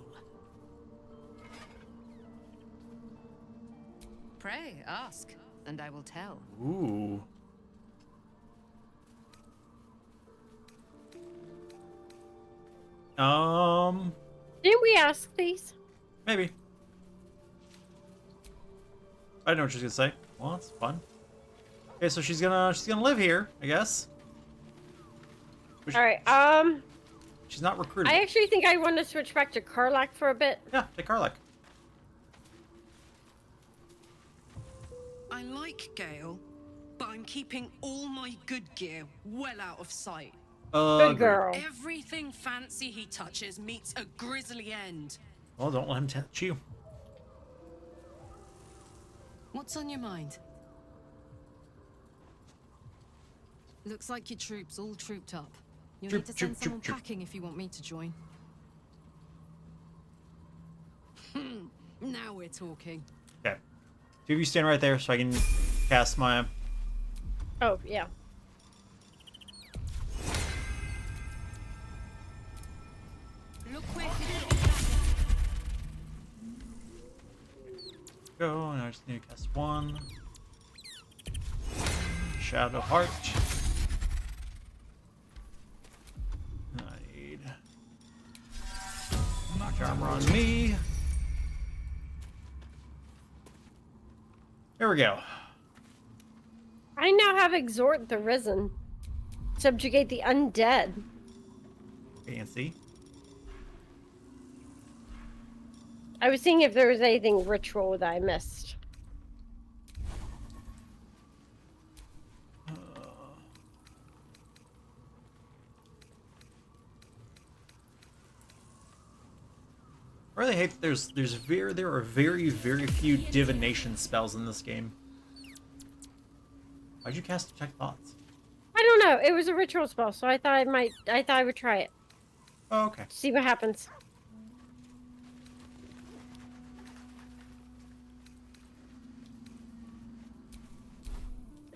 [SPEAKER 7] Pray, ask, and I will tell.
[SPEAKER 1] Ooh.
[SPEAKER 2] Didn't we ask these?
[SPEAKER 1] Maybe. I don't know what she's gonna say. Well, that's fun. Okay, so she's gonna live here, I guess.
[SPEAKER 2] All right.
[SPEAKER 1] She's not recruited.
[SPEAKER 2] I actually think I want to switch back to Karlak for a bit.
[SPEAKER 1] Yeah, take Karlak.
[SPEAKER 15] I like Gale, but I'm keeping all my good gear well out of sight.
[SPEAKER 2] Good girl.
[SPEAKER 15] Everything fancy he touches meets a grisly end.
[SPEAKER 1] Well, don't let him touch you.
[SPEAKER 3] What's on your mind? Looks like your troops all trooped up. You'll need to send someone packing if you want me to join. Now we're talking.
[SPEAKER 1] Okay. Two of you stand right there so I can cast my...
[SPEAKER 2] Oh, yeah.
[SPEAKER 15] Look where
[SPEAKER 1] Go, and I just need to cast one. Shadow Heart. I need much armor on me. There we go.
[SPEAKER 2] I now have Exhort the Risen. Subjugate the undead.
[SPEAKER 1] Fancy.
[SPEAKER 2] I was seeing if there was anything ritual that I missed.
[SPEAKER 1] I really hate that there are very few divination spells in this game. Why'd you cast Detect Thoughts?
[SPEAKER 2] I don't know. It was a ritual spell, so I thought I would try it.
[SPEAKER 1] Oh, okay.
[SPEAKER 2] See what happens.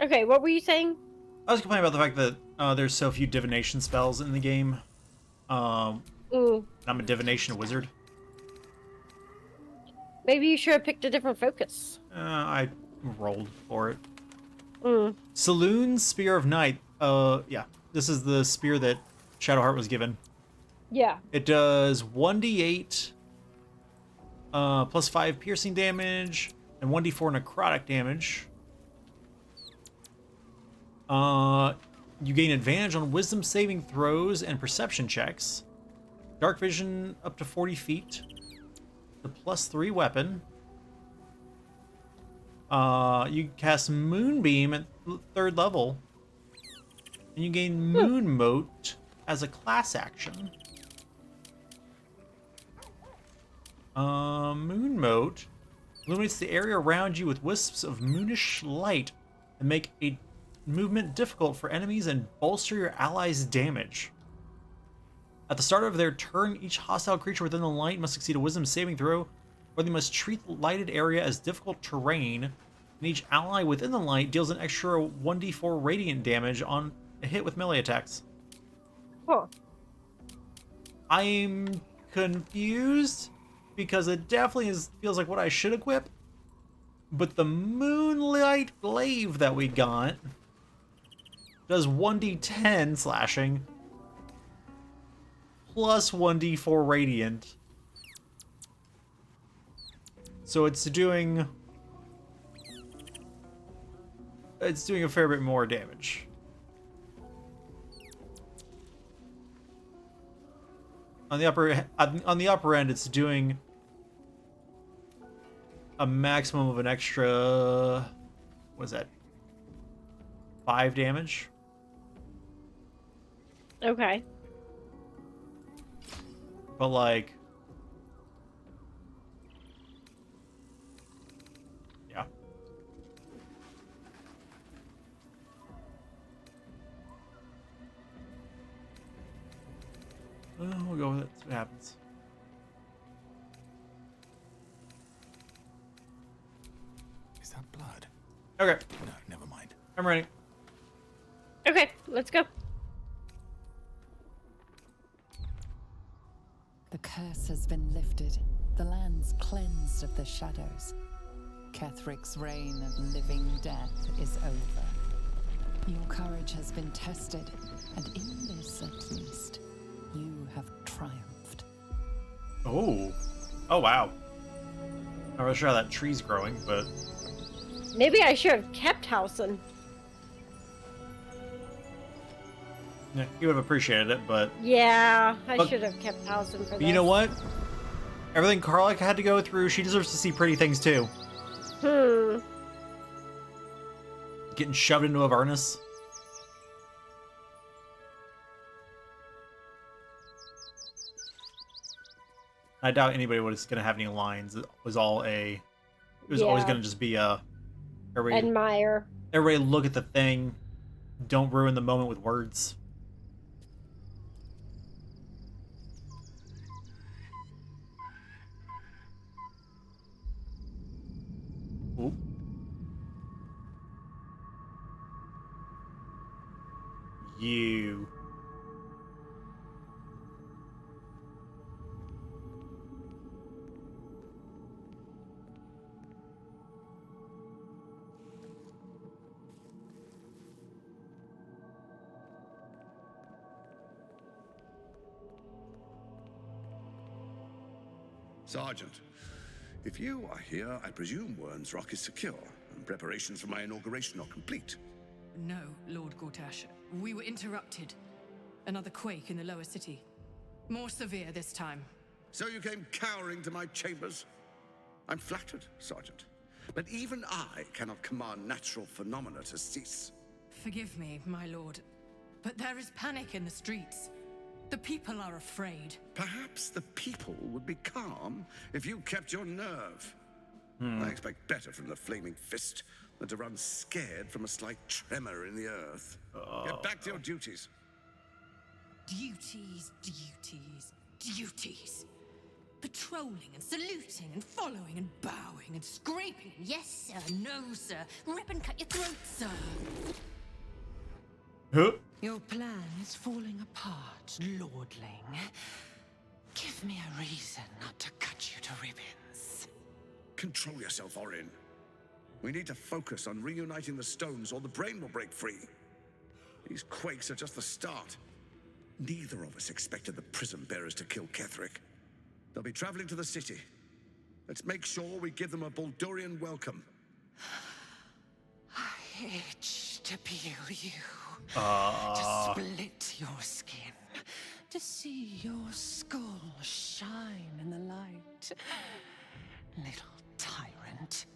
[SPEAKER 2] Okay, what were you saying?
[SPEAKER 1] I was complaining about the fact that there's so few divination spells in the game. I'm a divination wizard.
[SPEAKER 2] Maybe you should have picked a different focus.
[SPEAKER 1] I rolled for it.
[SPEAKER 2] Mm.
[SPEAKER 1] Saloon's Spear of Night. Yeah. This is the spear that Shadowheart was given.
[SPEAKER 2] Yeah.
[SPEAKER 1] It does 1d8 plus 5 piercing damage and 1d4 necrotic damage. You gain advantage on wisdom saving throws and perception checks. Dark vision up to 40 feet. The +3 weapon. You cast Moonbeam at 3rd level. And you gain Moon Mote as a class action. Moon Mote illuminates the area around you with wisps of moonish light and make a movement difficult for enemies and bolster your allies' damage. At the start of their turn, each hostile creature within the light must succeed a wisdom saving throw, or they must treat the lighted area as difficult terrain, and each ally within the light deals an extra 1d4 radiant damage on a hit with melee attacks.
[SPEAKER 2] Huh.
[SPEAKER 1] I'm confused, because it definitely feels like what I should equip, but the Moonlight Glaive that we got does 1d10 slashing, plus 1d4 radiant. So it's doing a fair bit more damage. on the upper end, it's doing a maximum of an extra, what is that? 5 damage.
[SPEAKER 2] Okay.
[SPEAKER 1] But like, yeah. We'll go with it. See what happens.
[SPEAKER 9] Is that blood?
[SPEAKER 1] Okay.
[SPEAKER 9] No, never mind.
[SPEAKER 1] I'm ready.
[SPEAKER 2] Okay, let's go.
[SPEAKER 5] The curse has been lifted, the land's cleansed of the shadows. Kethric's reign of living death is over. Your courage has been tested, and in this at least, you have triumphed.
[SPEAKER 1] Oh. Oh, wow. I'm not sure how that tree's growing, but...
[SPEAKER 2] Maybe I should have kept Housen.
[SPEAKER 1] Yeah, he would have appreciated it, but...
[SPEAKER 2] Yeah, I
[SPEAKER 1] But-
[SPEAKER 2] should have kept Housen for
[SPEAKER 1] But
[SPEAKER 2] this.
[SPEAKER 1] you know what? Everything Karlach had to go through, she deserves to see pretty things too. Getting shoved into Avernus. I doubt anybody was going to have any lines. It was all a... It was always
[SPEAKER 2] Yeah.
[SPEAKER 1] going to just be a... Everybody,
[SPEAKER 2] Admire.
[SPEAKER 1] everybody look at the thing. Don't ruin the moment with words. Ooh. You.
[SPEAKER 16] Sergeant, if you are here, I presume Wern's Rock is secure, and preparations for my inauguration are complete.
[SPEAKER 3] No, Lord Gortash. We were interrupted. Another quake in the lower city. More severe this time.
[SPEAKER 16] So you came cowering to my chambers? I'm flattered, Sergeant. But even I cannot command natural phenomena to cease.
[SPEAKER 3] Forgive me, my lord, but there is panic in the streets. The people are afraid.
[SPEAKER 16] Perhaps the people would be calm if you kept your nerve. I expect better from the Flaming Fist than to run scared from a slight tremor in the earth. Get back to your duties.
[SPEAKER 3] Duties, duties, duties. Patrolling and saluting and following and bowing and scraping. Yes, sir. No, sir. Rip and cut your throat, sir.
[SPEAKER 1] Huh?
[SPEAKER 15] Your plan is falling apart, lordling. Give me a reason not to cut you to ribbons.
[SPEAKER 16] Control yourself, Orin. We need to focus on reuniting the stones or the brain will break free. These quakes are just the start. Neither of us expected the prison bearers to kill Ketheric. They'll be traveling to the city. Let's make sure we give them a Baldurian welcome.
[SPEAKER 15] I itch to peel you. To split your skin. To see your skull shine in the light. Little tyrant.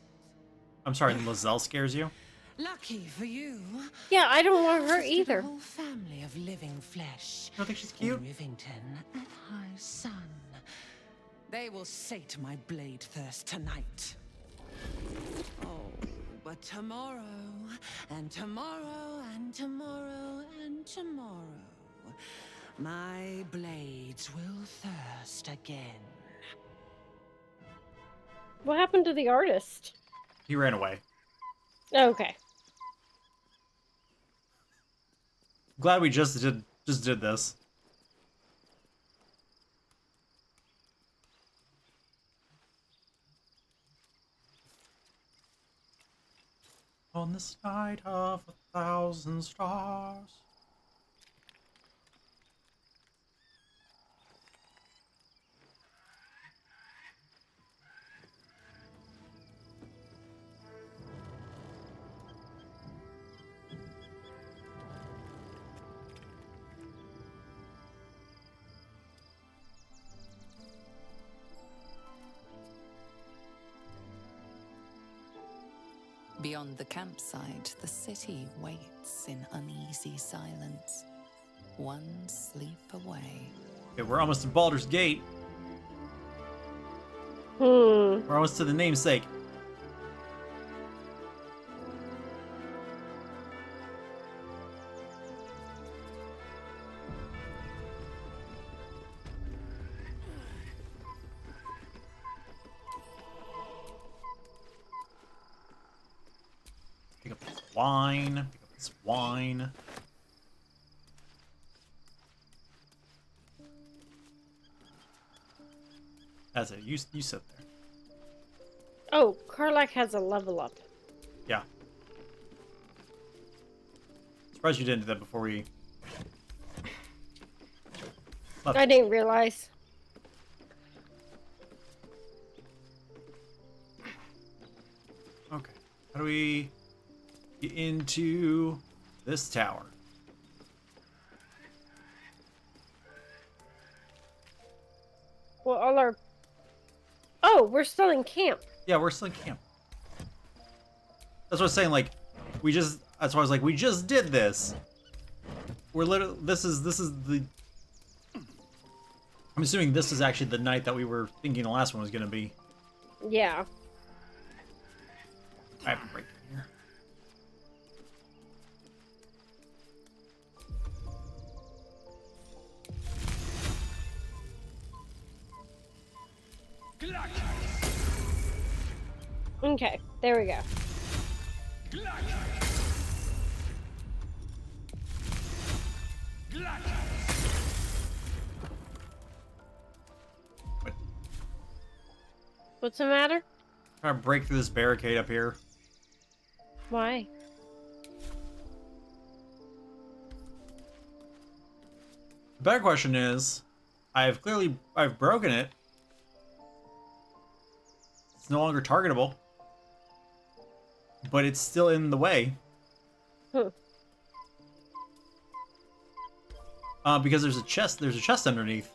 [SPEAKER 1] I'm sorry, Lizelle scares you?
[SPEAKER 15] Lucky for you.
[SPEAKER 2] Yeah, I don't want her
[SPEAKER 15] Stood
[SPEAKER 2] either.
[SPEAKER 15] A whole family of living flesh.
[SPEAKER 1] I don't think she's cute.
[SPEAKER 15] In Rivington and High Sun. They will sate my blade thirst tonight. Oh, but tomorrow, and tomorrow, and tomorrow, and tomorrow, my blades will thirst again.
[SPEAKER 2] What happened to the artist?
[SPEAKER 1] He ran away.
[SPEAKER 2] Okay.
[SPEAKER 1] Glad we just did this. On this night of 1,000 stars.
[SPEAKER 5] Beyond the campsite, the city waits in uneasy silence. One sleep away.
[SPEAKER 1] Okay, we're almost to Baldur's Gate.
[SPEAKER 2] We're
[SPEAKER 1] almost to the namesake. Pick up this wine. Pick up this wine. That's it. You sit there.
[SPEAKER 2] Oh, Karlach has a level up.
[SPEAKER 1] Yeah. Surprised you didn't do that before we left.
[SPEAKER 2] I didn't realize.
[SPEAKER 1] Okay. How do we get into this tower?
[SPEAKER 2] Well, all our... Oh, we're still in camp.
[SPEAKER 1] Yeah, we're still in camp. That's what I was saying, like, we just... That's why I was like, we just did this. We're literally... This is the... I'm assuming this is actually the night that we were thinking the last one was going to be.
[SPEAKER 2] Yeah.
[SPEAKER 1] I have to break in here.
[SPEAKER 2] Okay, there we go. What's the matter?
[SPEAKER 1] Trying to break through this barricade up here.
[SPEAKER 2] Why?
[SPEAKER 1] The better question is, I've broken it. It's no longer targetable. But it's still in the way. Because there's a chest underneath.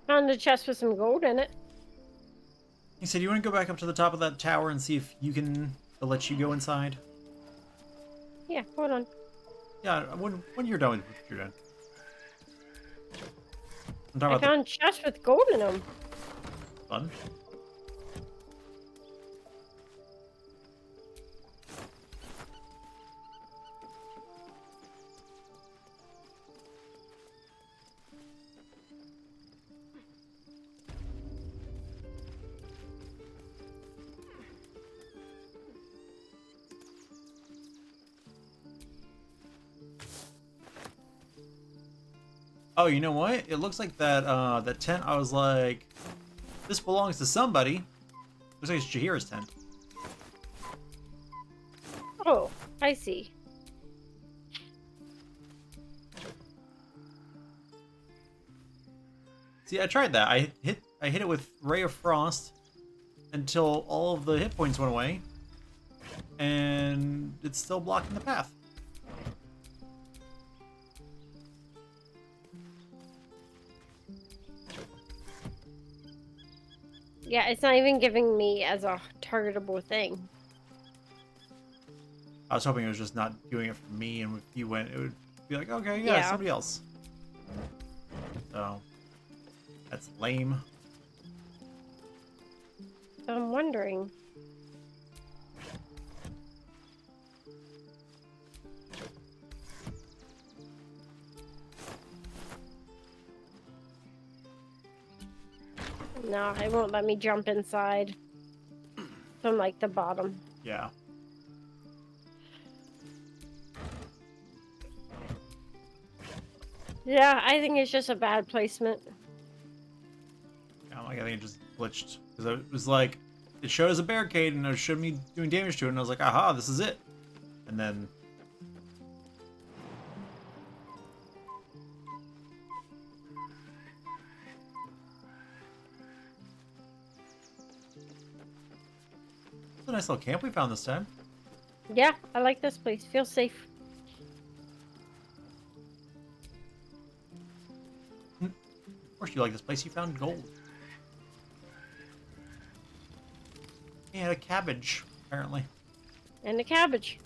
[SPEAKER 2] Found a chest with some gold in it.
[SPEAKER 1] He said, you want to go back up to the top of that tower and see if you can... They'll let you go inside?
[SPEAKER 2] Yeah, hold on.
[SPEAKER 1] Yeah, when you're done with what you're done. I'm talking
[SPEAKER 2] I
[SPEAKER 1] about
[SPEAKER 2] found chests with gold in them.
[SPEAKER 1] Fun. Oh, you know what? It looks like that tent. I was like, this belongs to somebody. Looks like it's Jaheira's tent.
[SPEAKER 2] Oh, I see.
[SPEAKER 1] See, I tried that. I hit it with Ray of Frost until all of the hit points went away, and it's still blocking the path.
[SPEAKER 2] Yeah, it's not even giving me as a targetable thing.
[SPEAKER 1] I was hoping it was just not doing it for me, and if you went, it would be like, okay, yeah, somebody else. So, that's lame.
[SPEAKER 2] I'm wondering. No, it won't let me jump inside from like the bottom.
[SPEAKER 1] Yeah.
[SPEAKER 2] Yeah, I think it's just a bad placement.
[SPEAKER 1] Yeah, like, I think it just glitched. Because it was like, it showed as a barricade and it showed me doing damage to it, and I was like, aha, this is it. And then... It's a nice little camp we found this time.
[SPEAKER 2] Yeah, I like this place. Feel safe.
[SPEAKER 1] Of course you like this place. You found gold. Yeah, a cabbage, apparently.
[SPEAKER 2] And the cabbage.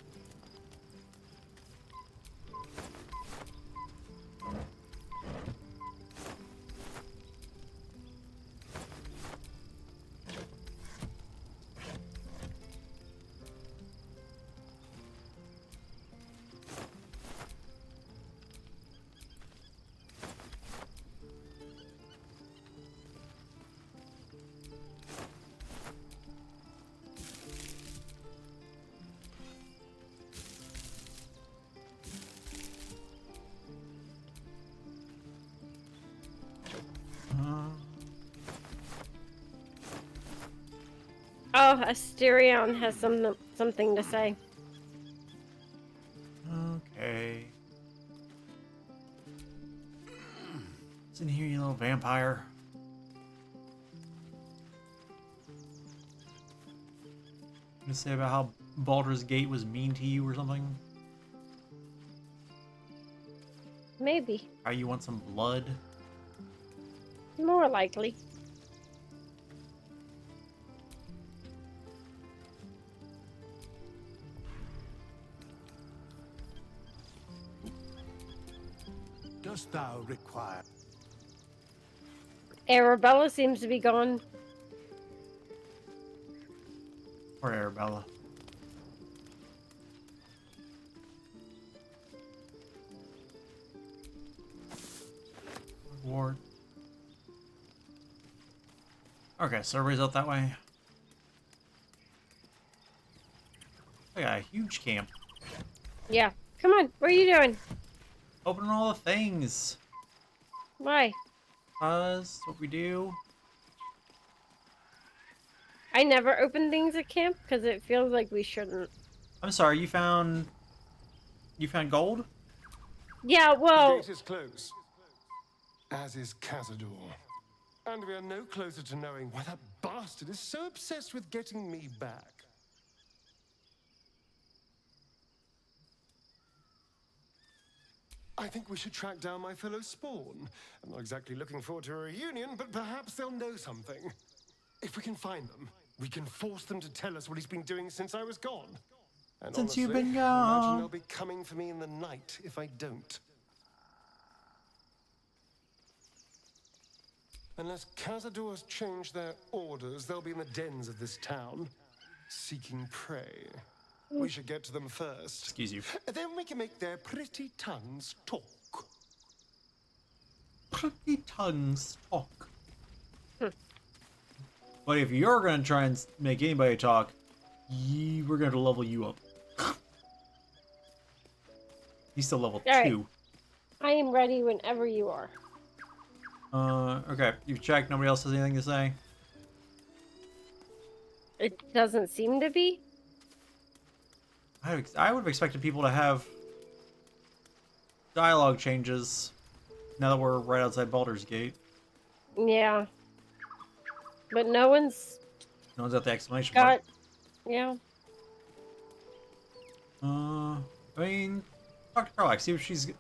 [SPEAKER 2] Oh, Asterion has something to say.
[SPEAKER 1] Okay. What's in here, you little vampire? Gonna say about how Baldur's Gate was mean to you or something?
[SPEAKER 2] Maybe.
[SPEAKER 1] How you want some blood?
[SPEAKER 2] More likely.
[SPEAKER 8] Dost thou require?
[SPEAKER 2] Arabella seems to be gone.
[SPEAKER 1] Or Arabella. Ward. Okay, so everybody's out that way. I got a huge camp.
[SPEAKER 2] Yeah. Come on. What are you doing?
[SPEAKER 1] Opening all the things.
[SPEAKER 2] Why?
[SPEAKER 1] That's what we do.
[SPEAKER 2] I never open things at camp because it feels like we shouldn't.
[SPEAKER 1] I'm sorry, you found gold?
[SPEAKER 2] Yeah, well...
[SPEAKER 17] The gate is closed, as is Cazador. And we are no closer to knowing why that bastard is so obsessed with getting me back. I think we should track down my fellow Spawn. I'm not exactly looking forward to a reunion, but perhaps they'll know something. If we can find them, we can force them to tell us what he's been doing since I was gone. And
[SPEAKER 1] Since
[SPEAKER 17] honestly,
[SPEAKER 1] you've been
[SPEAKER 17] I
[SPEAKER 1] gone.
[SPEAKER 17] imagine they'll be coming for me in the night if I don't. Unless Cazador's changed their orders, they'll be in the dens of this town, seeking prey. We should get to them first.
[SPEAKER 1] Excuse you.
[SPEAKER 17] Then we can make their pretty tongues talk.
[SPEAKER 1] Pretty tongues talk. But if you're gonna try and make anybody talk, we're gonna level you up. He's still level 2.
[SPEAKER 2] Right. I am ready whenever you are.
[SPEAKER 1] Okay. You've checked. Nobody else has anything to say?
[SPEAKER 2] It doesn't seem to be.
[SPEAKER 1] I would have expected people to have dialogue changes now that we're right outside Baldur's Gate.
[SPEAKER 2] Yeah. But no one's
[SPEAKER 1] at the exclamation
[SPEAKER 2] got...
[SPEAKER 1] mark.
[SPEAKER 2] Yeah.
[SPEAKER 1] I mean, talk to Carlac. See if she's... At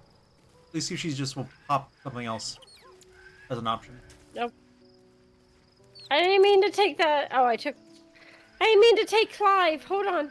[SPEAKER 1] least see if she's just will pop something else as an option.
[SPEAKER 2] Nope. I didn't mean to take that... Oh, I didn't mean to take Clive. Hold on.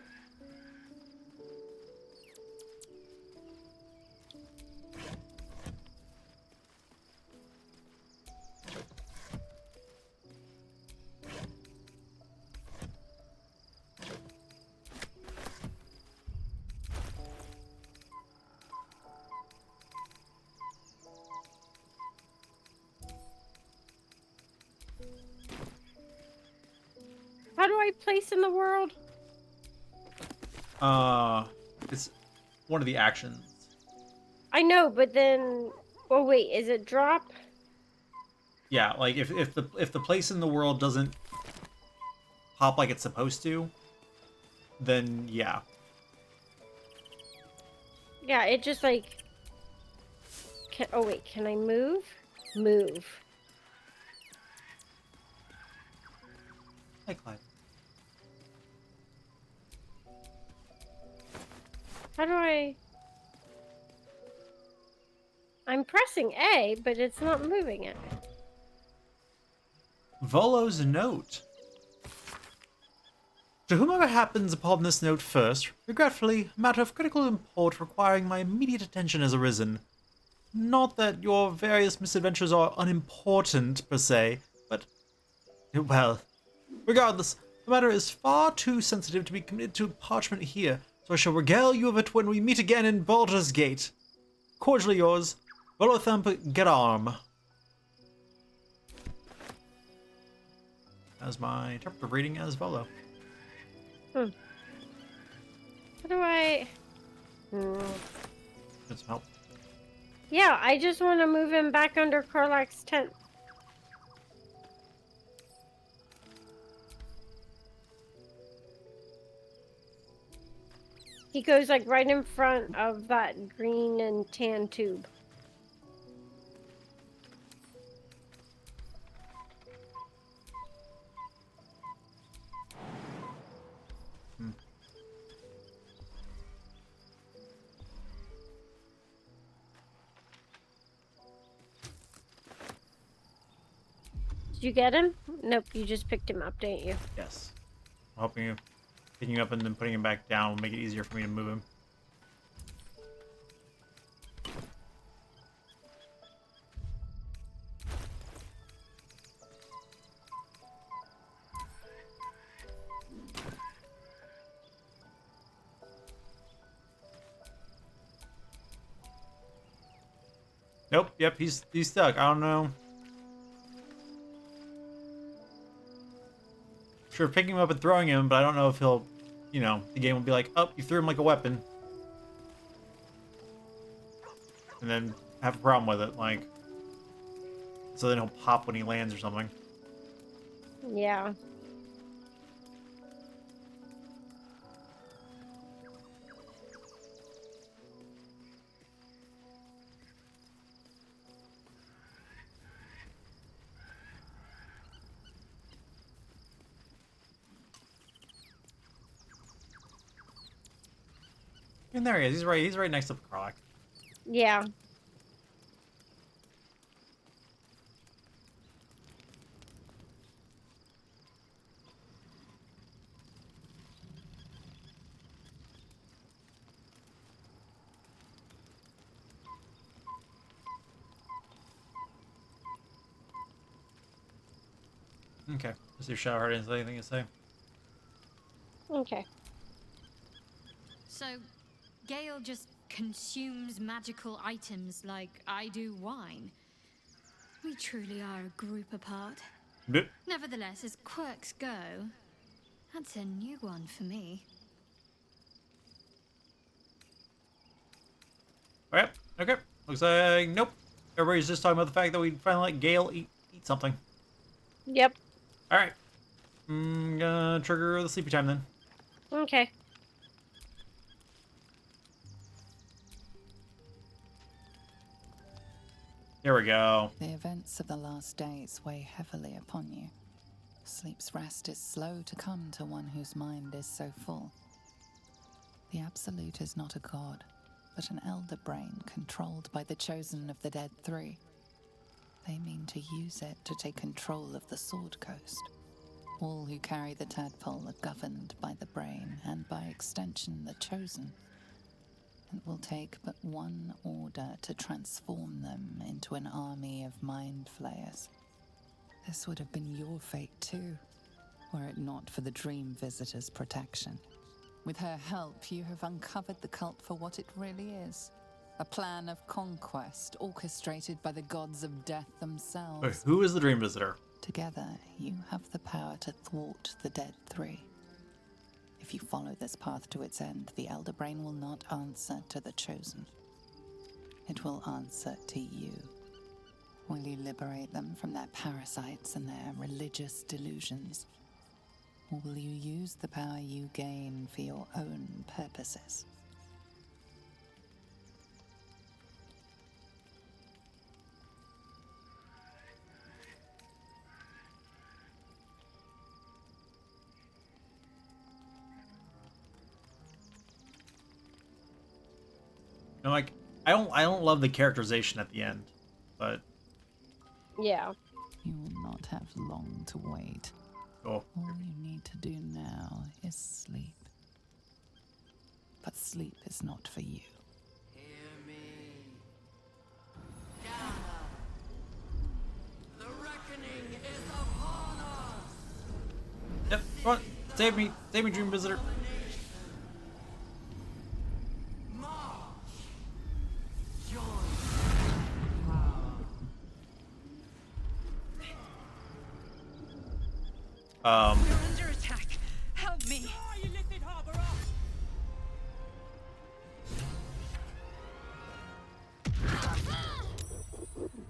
[SPEAKER 2] How do I place in the world?
[SPEAKER 1] It's one of the actions.
[SPEAKER 2] I know, but then... Oh, wait. Is it drop?
[SPEAKER 1] Yeah, like if the place in the world doesn't pop like it's supposed to, then yeah.
[SPEAKER 2] Yeah, it just like... Oh, wait. Can I move? Move.
[SPEAKER 1] Hi, Clive.
[SPEAKER 2] How do I... I'm pressing A, but it's not moving it.
[SPEAKER 1] Volo's note. To whomever happens upon this note first, regretfully, a matter of critical import requiring my immediate attention has arisen. Not that your various misadventures are unimportant, per se, but, well, regardless, the matter is far too sensitive to be committed to parchment here, so I shall regale you of it when we meet again in Baldur's Gate. Cordially yours, Volothamp Gedarm. As my interpretive reading as Volo.
[SPEAKER 2] How do I...
[SPEAKER 1] Get some help.
[SPEAKER 2] Yeah, I just want to move him back under Karlach's tent. He goes like right in front of that green and tan tube. Did you get him? Nope, you just picked him up, didn't you?
[SPEAKER 1] Yes. I'm helping you. Picking him up and then putting him back down will make it easier for me to move him. Nope, yep, he's stuck. I don't know. Sure, picking him up and throwing him, but I don't know if he'll, you know, the game will be like, oh, you threw him like a weapon. And then have a problem with it, like, so then he'll pop when he lands or something.
[SPEAKER 2] Yeah.
[SPEAKER 1] And there he is. He's right next to the Karlach.
[SPEAKER 2] Yeah.
[SPEAKER 1] Okay. Does your shower heart have anything to say?
[SPEAKER 2] Okay.
[SPEAKER 18] So, Gale just consumes magical items like I do wine. We truly are a group apart.
[SPEAKER 1] Bleh.
[SPEAKER 18] Nevertheless, as quirks go, that's a new one for me.
[SPEAKER 1] Alright, okay. Looks like, nope. Everybody's just talking about the fact that we finally let Gale eat something.
[SPEAKER 2] Yep.
[SPEAKER 1] Alright. I'm gonna trigger the sleepy time then.
[SPEAKER 2] Okay.
[SPEAKER 1] Here we go.
[SPEAKER 5] The events of the last days weigh heavily upon you. Sleep's rest is slow to come to one whose mind is so full. The Absolute is not a god, but an elder brain controlled by the chosen of the Dead Three. They mean to use it to take control of the Sword Coast. All who carry the tadpole are governed by the brain, and by extension the chosen. It will take but one order to transform them into an army of mind flayers. This would have been your fate too, were it not for the Dream Visitor's protection. With her help, you have uncovered the cult for what it really is. A plan of conquest orchestrated by the gods of death themselves.
[SPEAKER 1] Wait, who is the Dream Visitor?
[SPEAKER 5] Together, you have the power to thwart the Dead Three. If you follow this path to its end, the Elder Brain will not answer to the Chosen. It will answer to you. Will you liberate them from their parasites and their religious delusions? Or will you use the power you gain for your own purposes?
[SPEAKER 1] And like, I don't love the characterization at the end, but
[SPEAKER 2] Yeah.
[SPEAKER 5] You will not have long to wait.
[SPEAKER 1] cool.
[SPEAKER 5] All you need to do now is sleep. But sleep is not for you.
[SPEAKER 6] The reckoning is upon us.
[SPEAKER 1] Yep, come on, save me, Dream Visitor.
[SPEAKER 6] We're under attack. Help me.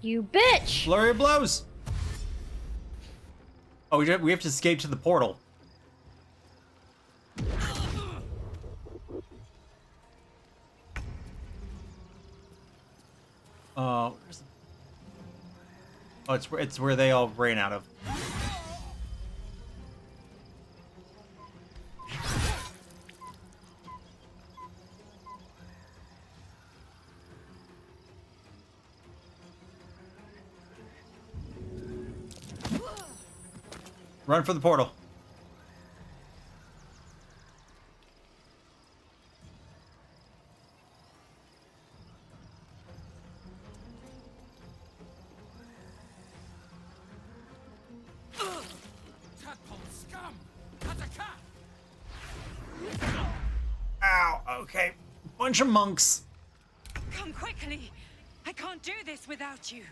[SPEAKER 2] You bitch!
[SPEAKER 1] Flurry of blows. Oh, we have to escape to the portal. Where's the... Oh, it's where they all ran out of. Run for the portal.
[SPEAKER 6] Tadpole scum! Attack!
[SPEAKER 1] Ow, okay. Bunch of monks.
[SPEAKER 6] Come quickly! I can't do this without you.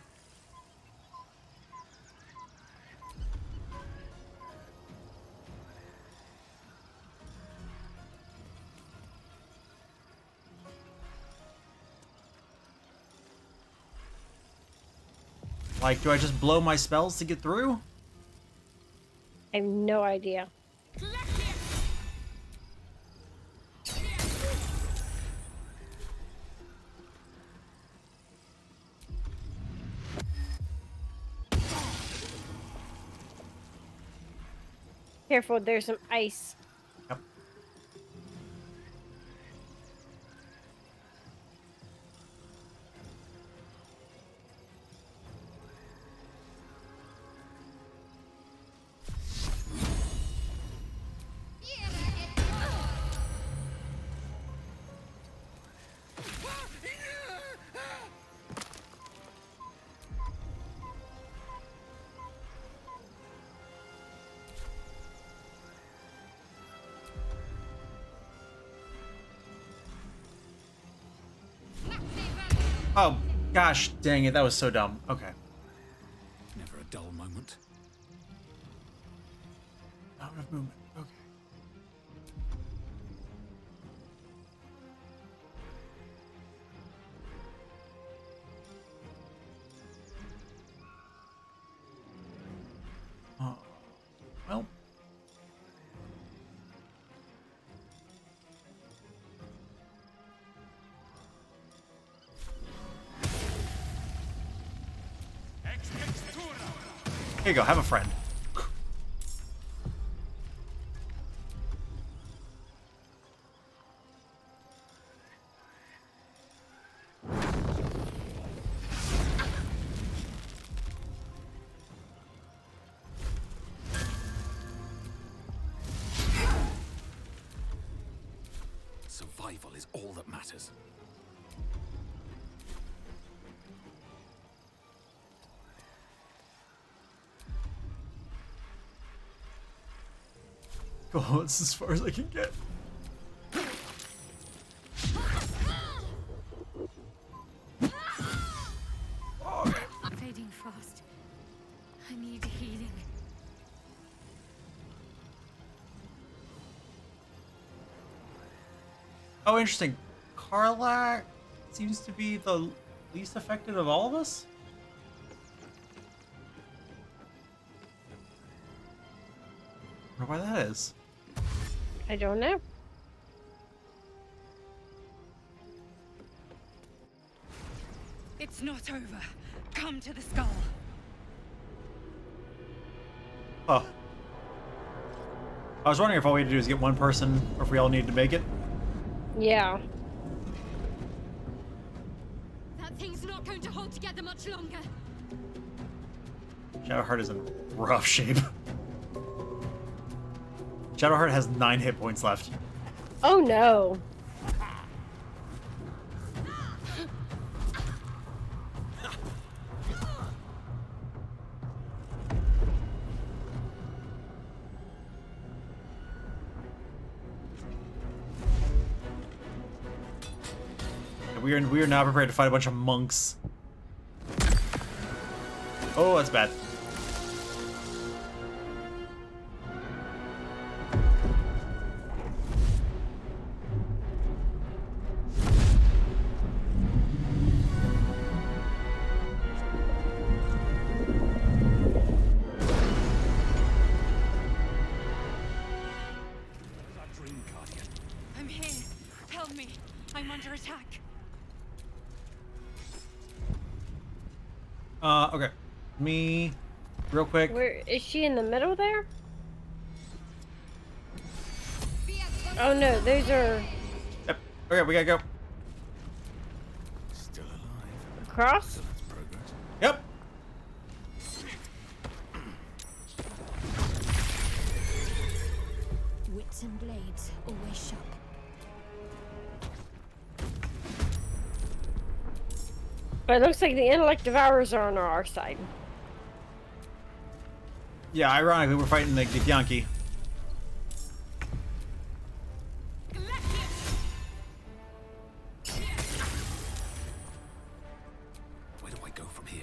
[SPEAKER 1] Like, do I just blow my spells to get through?
[SPEAKER 2] I have no idea. Careful, there's some ice.
[SPEAKER 1] Yep. Oh, gosh, dang it, that was so dumb. Okay.
[SPEAKER 9] Never a dull moment.
[SPEAKER 1] Not enough movement. Okay. Well. Here you go, have a friend.
[SPEAKER 9] Survival is all that matters.
[SPEAKER 1] Oh, it's as far as I can get.
[SPEAKER 18] Fading fast. I need healing.
[SPEAKER 1] Oh, interesting. Karlach seems to be the least affected of all of us? I wonder why that is.
[SPEAKER 2] I don't know.
[SPEAKER 6] It's not over. Come to the skull.
[SPEAKER 1] Oh. I was wondering if all we had to do is get one person, or if we all need to make it.
[SPEAKER 2] Yeah.
[SPEAKER 18] That thing's not going to hold together much longer.
[SPEAKER 1] Shadowheart is in rough shape. Shadowheart has 9 hit points left.
[SPEAKER 2] Oh no.
[SPEAKER 1] We are now prepared to fight a bunch of monks. Oh, that's bad.
[SPEAKER 15] I'm here. Help me. I'm under attack.
[SPEAKER 1] Okay. Me, real quick.
[SPEAKER 2] Where is she in the middle there? Oh no, those are
[SPEAKER 1] Yep. Okay, we gotta go.
[SPEAKER 9] Still alive.
[SPEAKER 2] across.
[SPEAKER 9] So that's progress.
[SPEAKER 1] Yep.
[SPEAKER 18] Wits and blades, always sharp.
[SPEAKER 2] But it looks like the intellect devourers are on our side.
[SPEAKER 1] Yeah, ironically, we're fighting the Yankee.
[SPEAKER 9] Where do I go from here?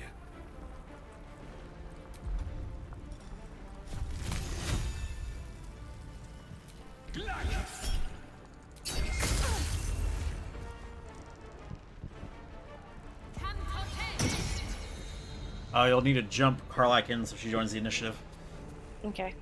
[SPEAKER 1] You'll need to jump Karlak in so she joins the initiative.
[SPEAKER 2] Okay.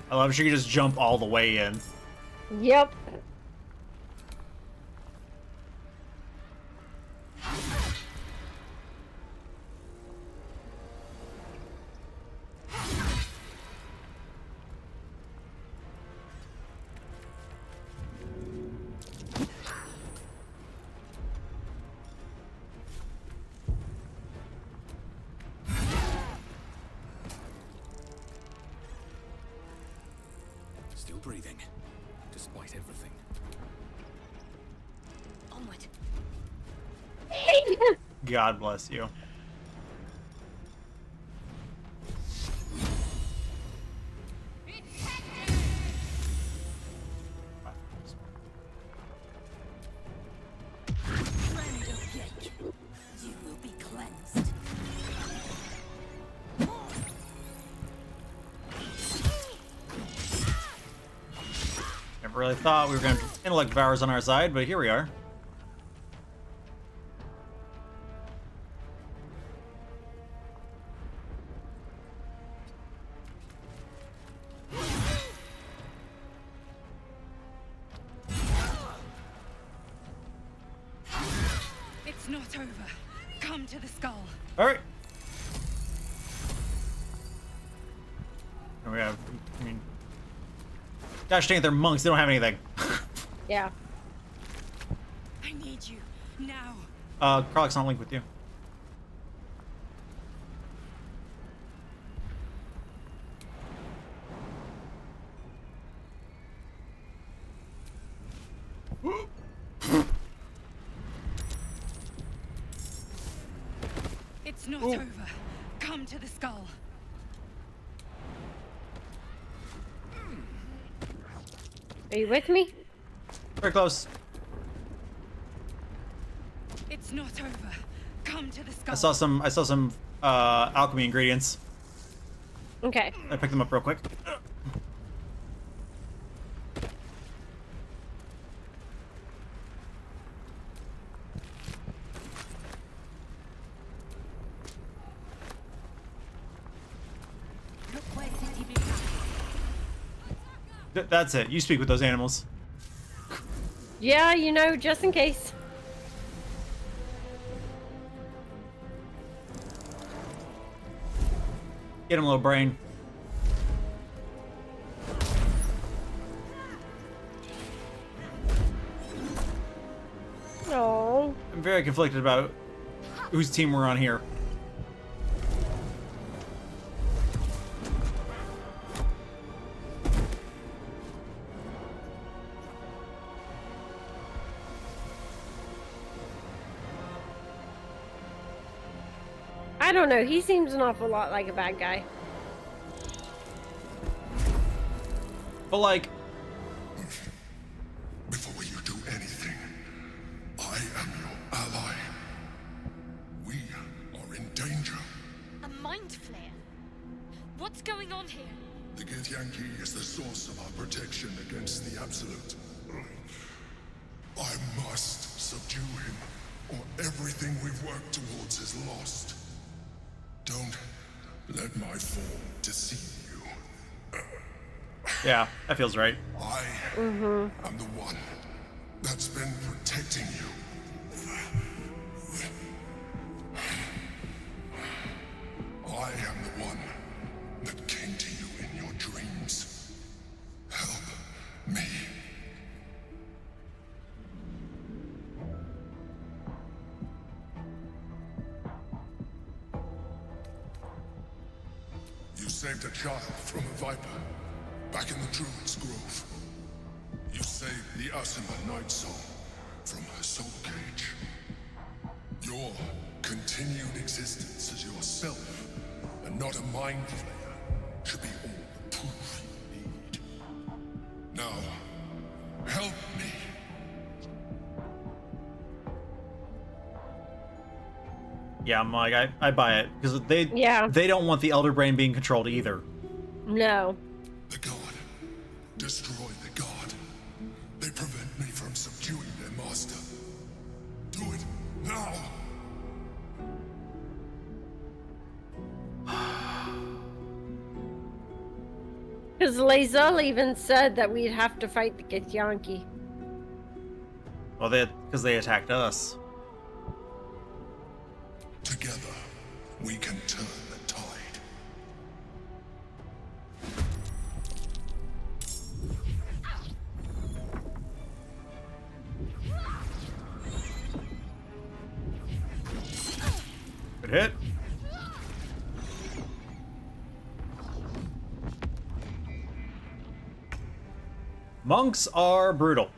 [SPEAKER 1] I love she can just jump all the way in.
[SPEAKER 2] Yep.
[SPEAKER 9] Still breathing, despite everything.
[SPEAKER 18] Onward.
[SPEAKER 1] God bless you.
[SPEAKER 15] You will be cleansed.
[SPEAKER 1] Never really thought we were going to intellect devourers on our side, but here we are.
[SPEAKER 15] It's not over. Come to the skull.
[SPEAKER 1] All right. And we have, I mean, gosh dang it, they're monks. They don't have anything.
[SPEAKER 2] Yeah.
[SPEAKER 15] I need you now.
[SPEAKER 1] Karlak's not linked with you.
[SPEAKER 15] It's not over. Come to the skull.
[SPEAKER 2] Are you with me?
[SPEAKER 1] Very close.
[SPEAKER 15] It's not over. Come to the skull.
[SPEAKER 1] I saw some alchemy ingredients.
[SPEAKER 2] Okay.
[SPEAKER 1] I picked them up real quick. That's it. You speak with those animals.
[SPEAKER 2] Yeah, you know, just in case.
[SPEAKER 1] Get him, little brain.
[SPEAKER 2] No.
[SPEAKER 1] I'm very conflicted about whose team we're on here.
[SPEAKER 2] I don't know. He seems an awful lot like a bad guy.
[SPEAKER 1] But like,
[SPEAKER 8] Before you do anything, I am your ally. We are in danger.
[SPEAKER 11] A mind flare? What's going on here?
[SPEAKER 8] The Githyanki is the source of our protection against the Absolute. I must subdue him, or everything we've worked towards is lost. Don't let my form deceive you.
[SPEAKER 1] yeah, that feels right.
[SPEAKER 8] I am the one that's been protecting you. I am the one that came to you in your dreams. Help me. You saved a child from a viper back in the Druid's Grove. You saved the Asima Night Soul from her soul cage. Your continued existence as yourself, and not a mind flayer, should be all the proof you need. Now, help me.
[SPEAKER 1] Yeah, I'm like, I buy it. Because they don't want the Elder Brain being controlled either.
[SPEAKER 2] No.
[SPEAKER 8] The god. Destroy the god. They prevent me from subduing their master. Do it now.
[SPEAKER 2] Because Lae'zel even said that we'd have to fight the Githyanki.
[SPEAKER 1] Well, because they attacked us.
[SPEAKER 8] Together, we can turn the tide.
[SPEAKER 1] Good hit. Monks are brutal.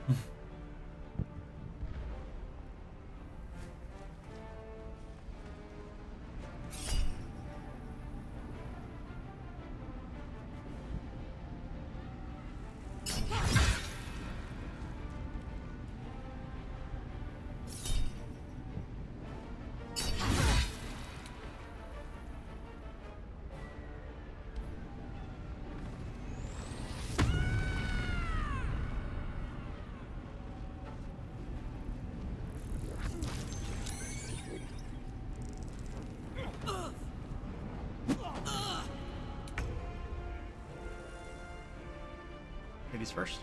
[SPEAKER 1] Ladies first.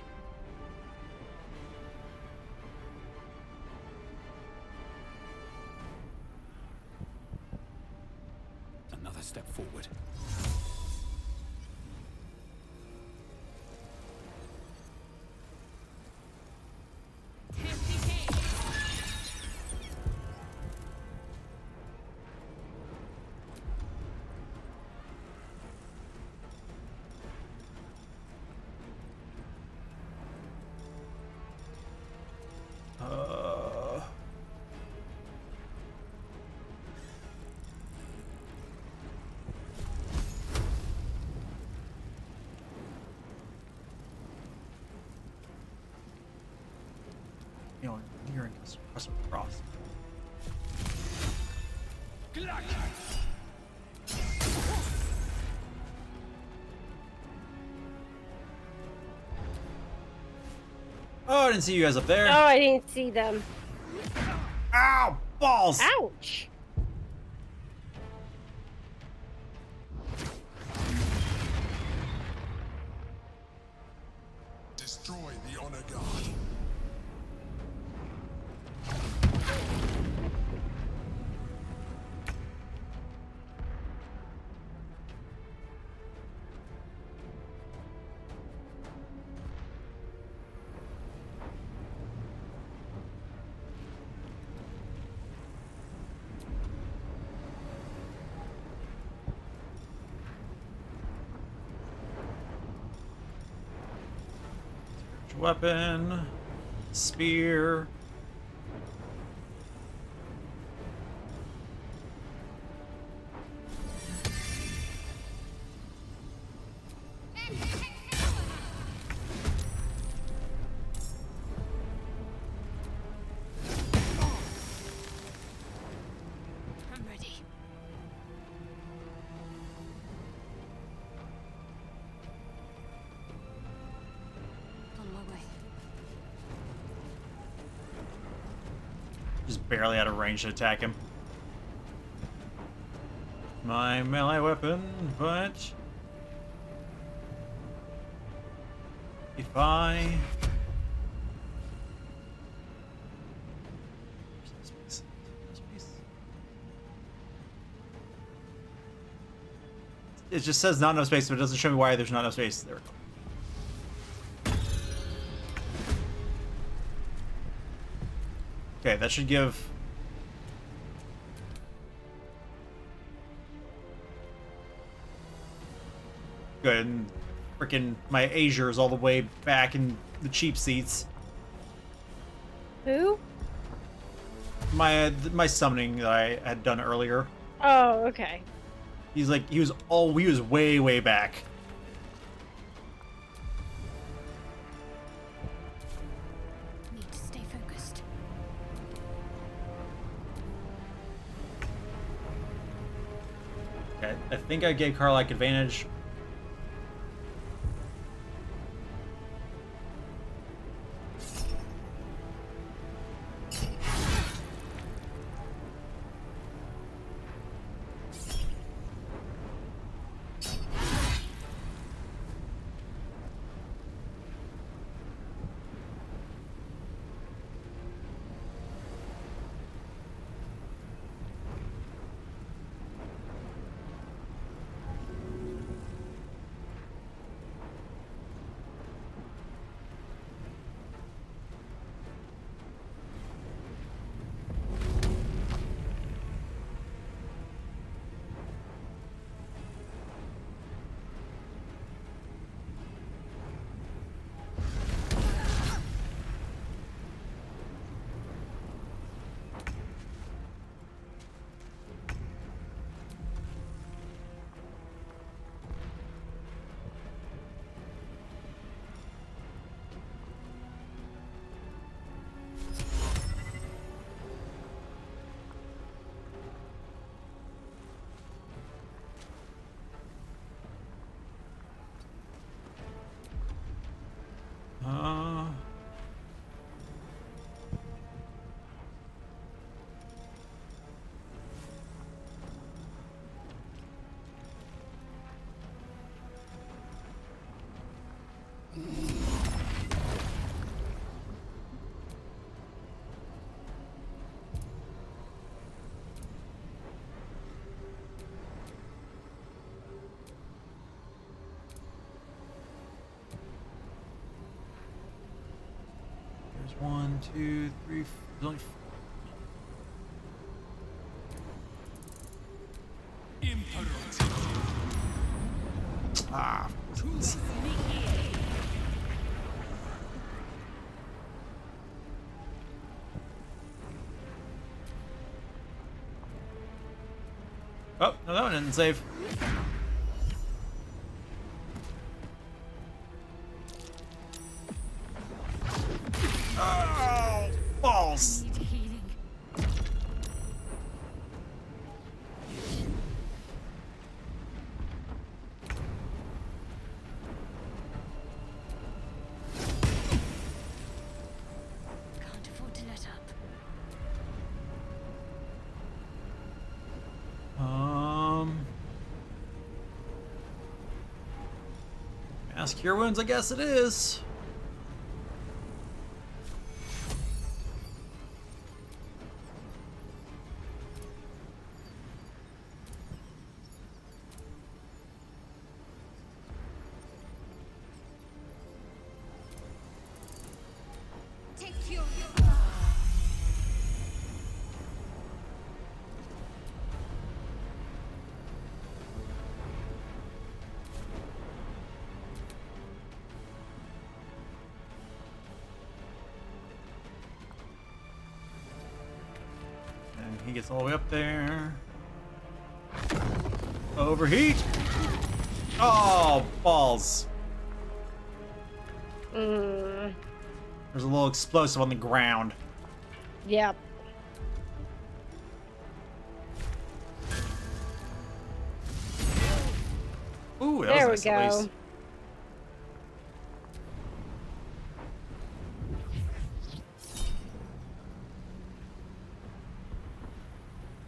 [SPEAKER 19] Another step forward.
[SPEAKER 1] You know, you're in custom cross. Oh, I didn't see you guys up there.
[SPEAKER 2] Oh, I didn't see them.
[SPEAKER 1] Ow! Balls!
[SPEAKER 2] Ouch!
[SPEAKER 8] Destroy the Honor Guard.
[SPEAKER 1] weapon. Spear.
[SPEAKER 11] I'm ready. On my way.
[SPEAKER 1] Just barely out of range to attack him. My melee weapon, but if I it just says not enough space, but it doesn't show me why there's not enough space. There we go. Okay, that should give good. And freaking my Azure is all the way back in the cheap seats.
[SPEAKER 2] Who?
[SPEAKER 1] My summoning that I had done earlier.
[SPEAKER 2] Oh, okay.
[SPEAKER 1] He's like he was way back.
[SPEAKER 11] Need to stay focused.
[SPEAKER 1] Okay, I think I gave Karlak advantage. There's 1, 2, 3, 4. There's only 4. Ah. Oh, no, that one didn't save. Oh, balls.
[SPEAKER 11] Can't afford to let up.
[SPEAKER 1] Mass cure wounds, I guess it is.
[SPEAKER 11] Take your
[SPEAKER 1] he gets all the way up there. Overheat! Oh, balls. There's a little explosive on the ground.
[SPEAKER 2] Yep.
[SPEAKER 1] Ooh, that
[SPEAKER 2] there
[SPEAKER 1] was
[SPEAKER 2] we
[SPEAKER 1] nice
[SPEAKER 2] go.
[SPEAKER 1] at least.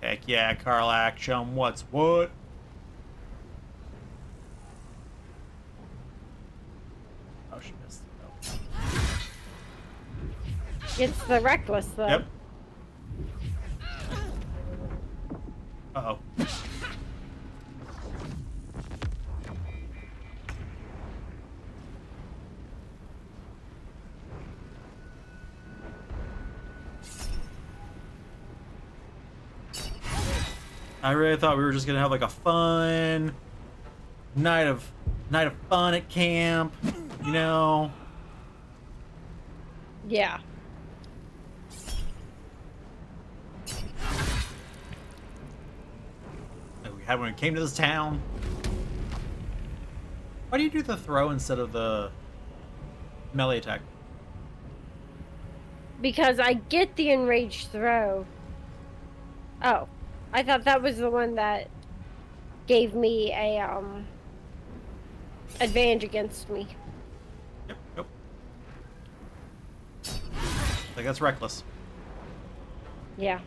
[SPEAKER 1] Heck yeah, Karlach, show 'em what's what. Oh, she missed. Oh.
[SPEAKER 2] It's the reckless, though.
[SPEAKER 1] Yep. Uh-oh. I really thought we were just gonna have like a fun night of fun at camp, you know.
[SPEAKER 2] Yeah.
[SPEAKER 1] Like we had when we came to this town. Why do you do the throw instead of the melee attack?
[SPEAKER 2] Because I get the enraged throw. Oh. I thought that was the one that gave me a, advantage against me.
[SPEAKER 1] Yep. Like that's reckless.
[SPEAKER 2] Yeah.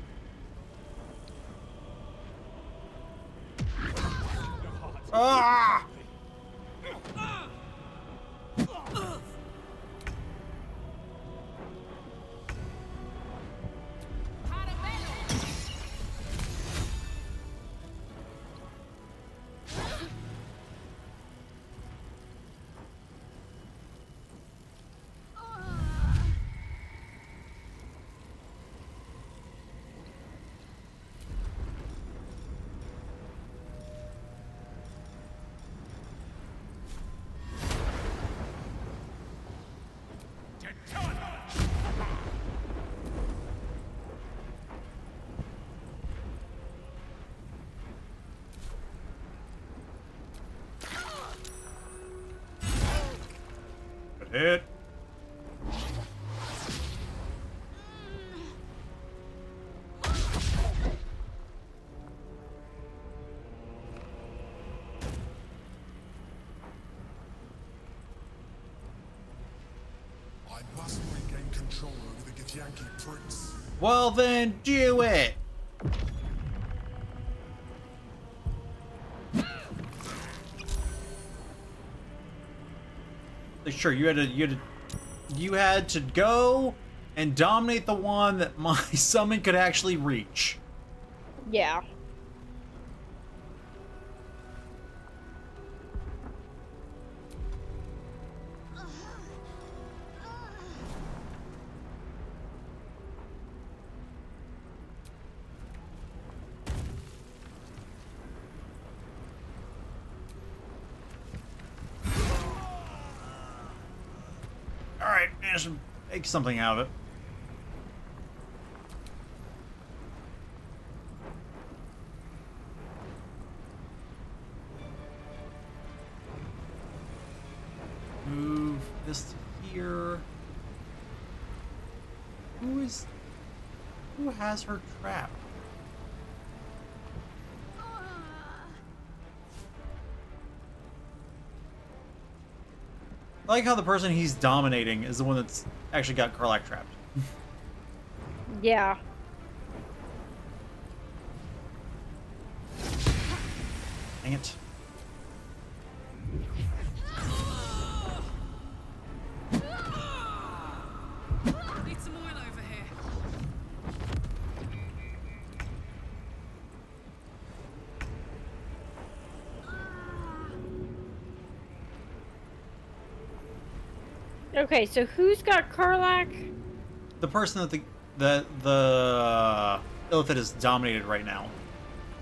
[SPEAKER 1] Ah! Good hit.
[SPEAKER 8] I must regain control over the Githyanki prince.
[SPEAKER 1] Well then, do it. Sure, you had to go and dominate the one that my summon could actually reach.
[SPEAKER 2] Yeah.
[SPEAKER 1] Alright, managed to make something out of it. Move this to here. Who has her trapped? I like how the person he's dominating is the one that's actually got Karlach trapped.
[SPEAKER 2] Yeah.
[SPEAKER 1] Dang it.
[SPEAKER 3] Need some oil over here.
[SPEAKER 2] Okay, so who's got Karlach?
[SPEAKER 1] The person that the Illithid is dominated right now.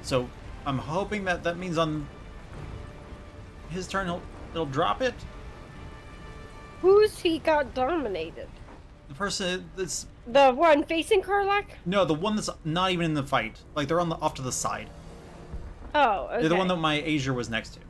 [SPEAKER 1] So I'm hoping that means on his turn he'll drop it.
[SPEAKER 2] Who's he got dominated?
[SPEAKER 1] The person that's
[SPEAKER 2] The one facing Karlach?
[SPEAKER 1] no, the one that's not even in the fight. Like they're on the off to the side.
[SPEAKER 2] Oh, okay.
[SPEAKER 1] They're the one that my Azure was next to.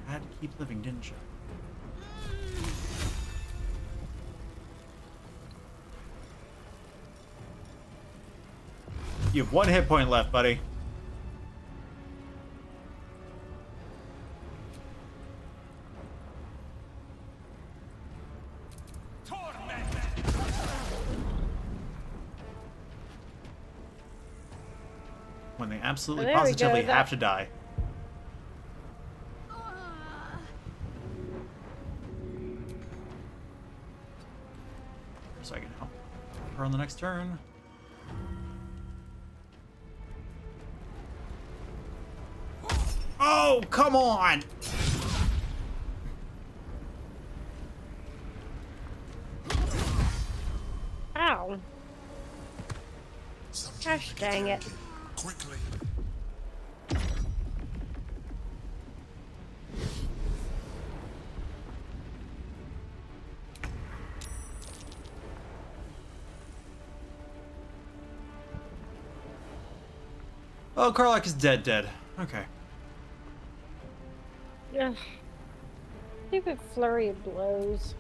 [SPEAKER 1] I had to keep living, didn't you? You have 1 hit point left, buddy. When they absolutely
[SPEAKER 2] There we go,
[SPEAKER 1] positively
[SPEAKER 2] that-
[SPEAKER 1] have to die. So I can help her on the next turn. Oh, come on!
[SPEAKER 2] Ow. Gosh dang it.
[SPEAKER 8] Quickly.
[SPEAKER 1] Oh, Karlach is dead. Okay.
[SPEAKER 2] Ugh. Stupid flurry of blows.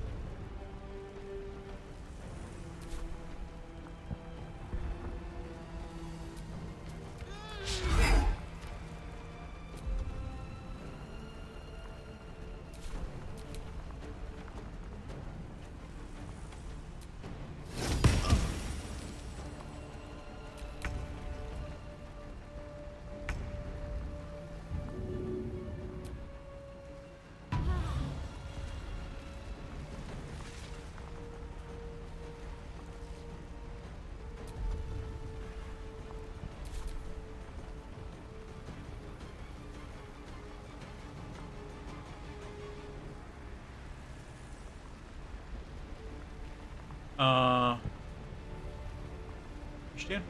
[SPEAKER 1] Understand?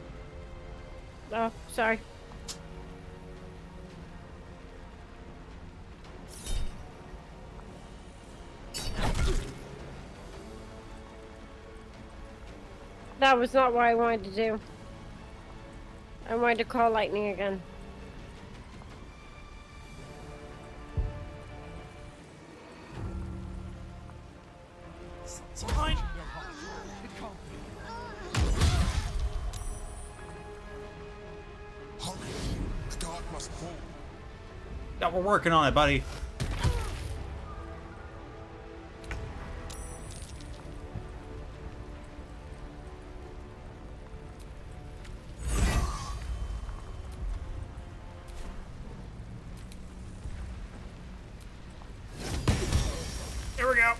[SPEAKER 2] Oh, sorry. That was not what I wanted to do. I wanted to call lightning again.
[SPEAKER 1] It's fine.
[SPEAKER 8] Hurry. The guard must fall.
[SPEAKER 1] Yeah, we're working on it, buddy. Here we go.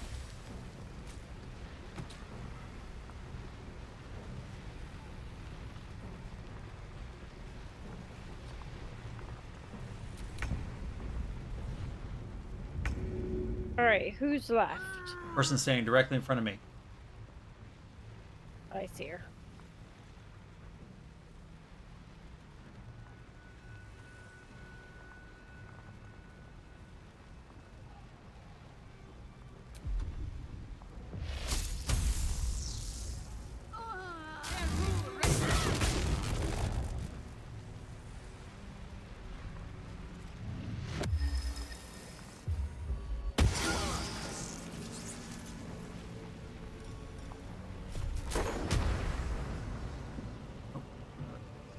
[SPEAKER 2] Alright, who's left?
[SPEAKER 1] Person standing directly in front of me.
[SPEAKER 2] I see her.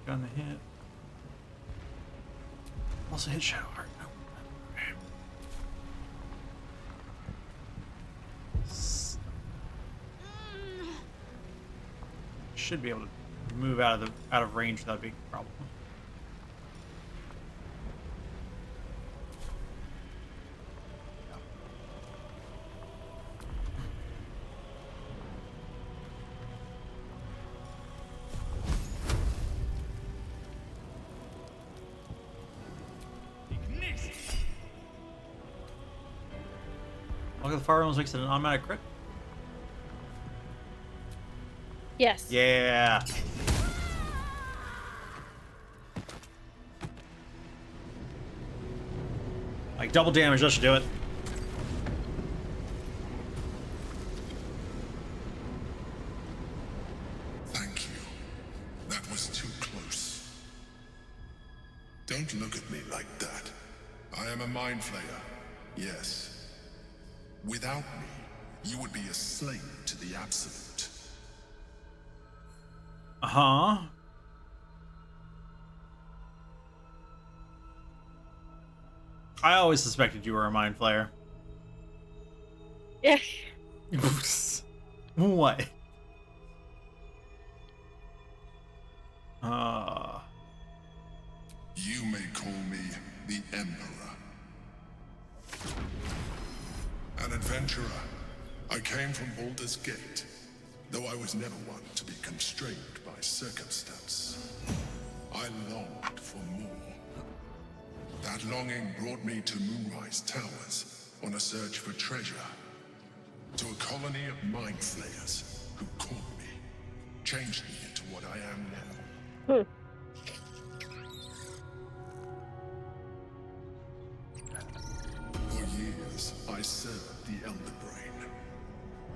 [SPEAKER 1] Gonna hit. Also hit Shadow Heart. No. Should be able to move out of range without being a problem. the fire almost makes it an automatic crit.
[SPEAKER 2] Yes.
[SPEAKER 1] Yeah. Like double damage, that should do it.
[SPEAKER 8] Thank you. That was too close. Don't look at me like that. I am a mind flayer. Yes. Without me, you would be a slave to the Absolute.
[SPEAKER 1] Uh-huh. I always suspected you were a mind flayer.
[SPEAKER 2] Yeah.
[SPEAKER 1] What?
[SPEAKER 8] You may call me the Emperor. An adventurer. I came from Baldur's Gate, though I was never one to be constrained by circumstance. I longed for more. That longing brought me to Moonrise Towers on a search for treasure. To a colony of mind flayers who caught me, changed me into what I am now. For years, I served the Elder Brain,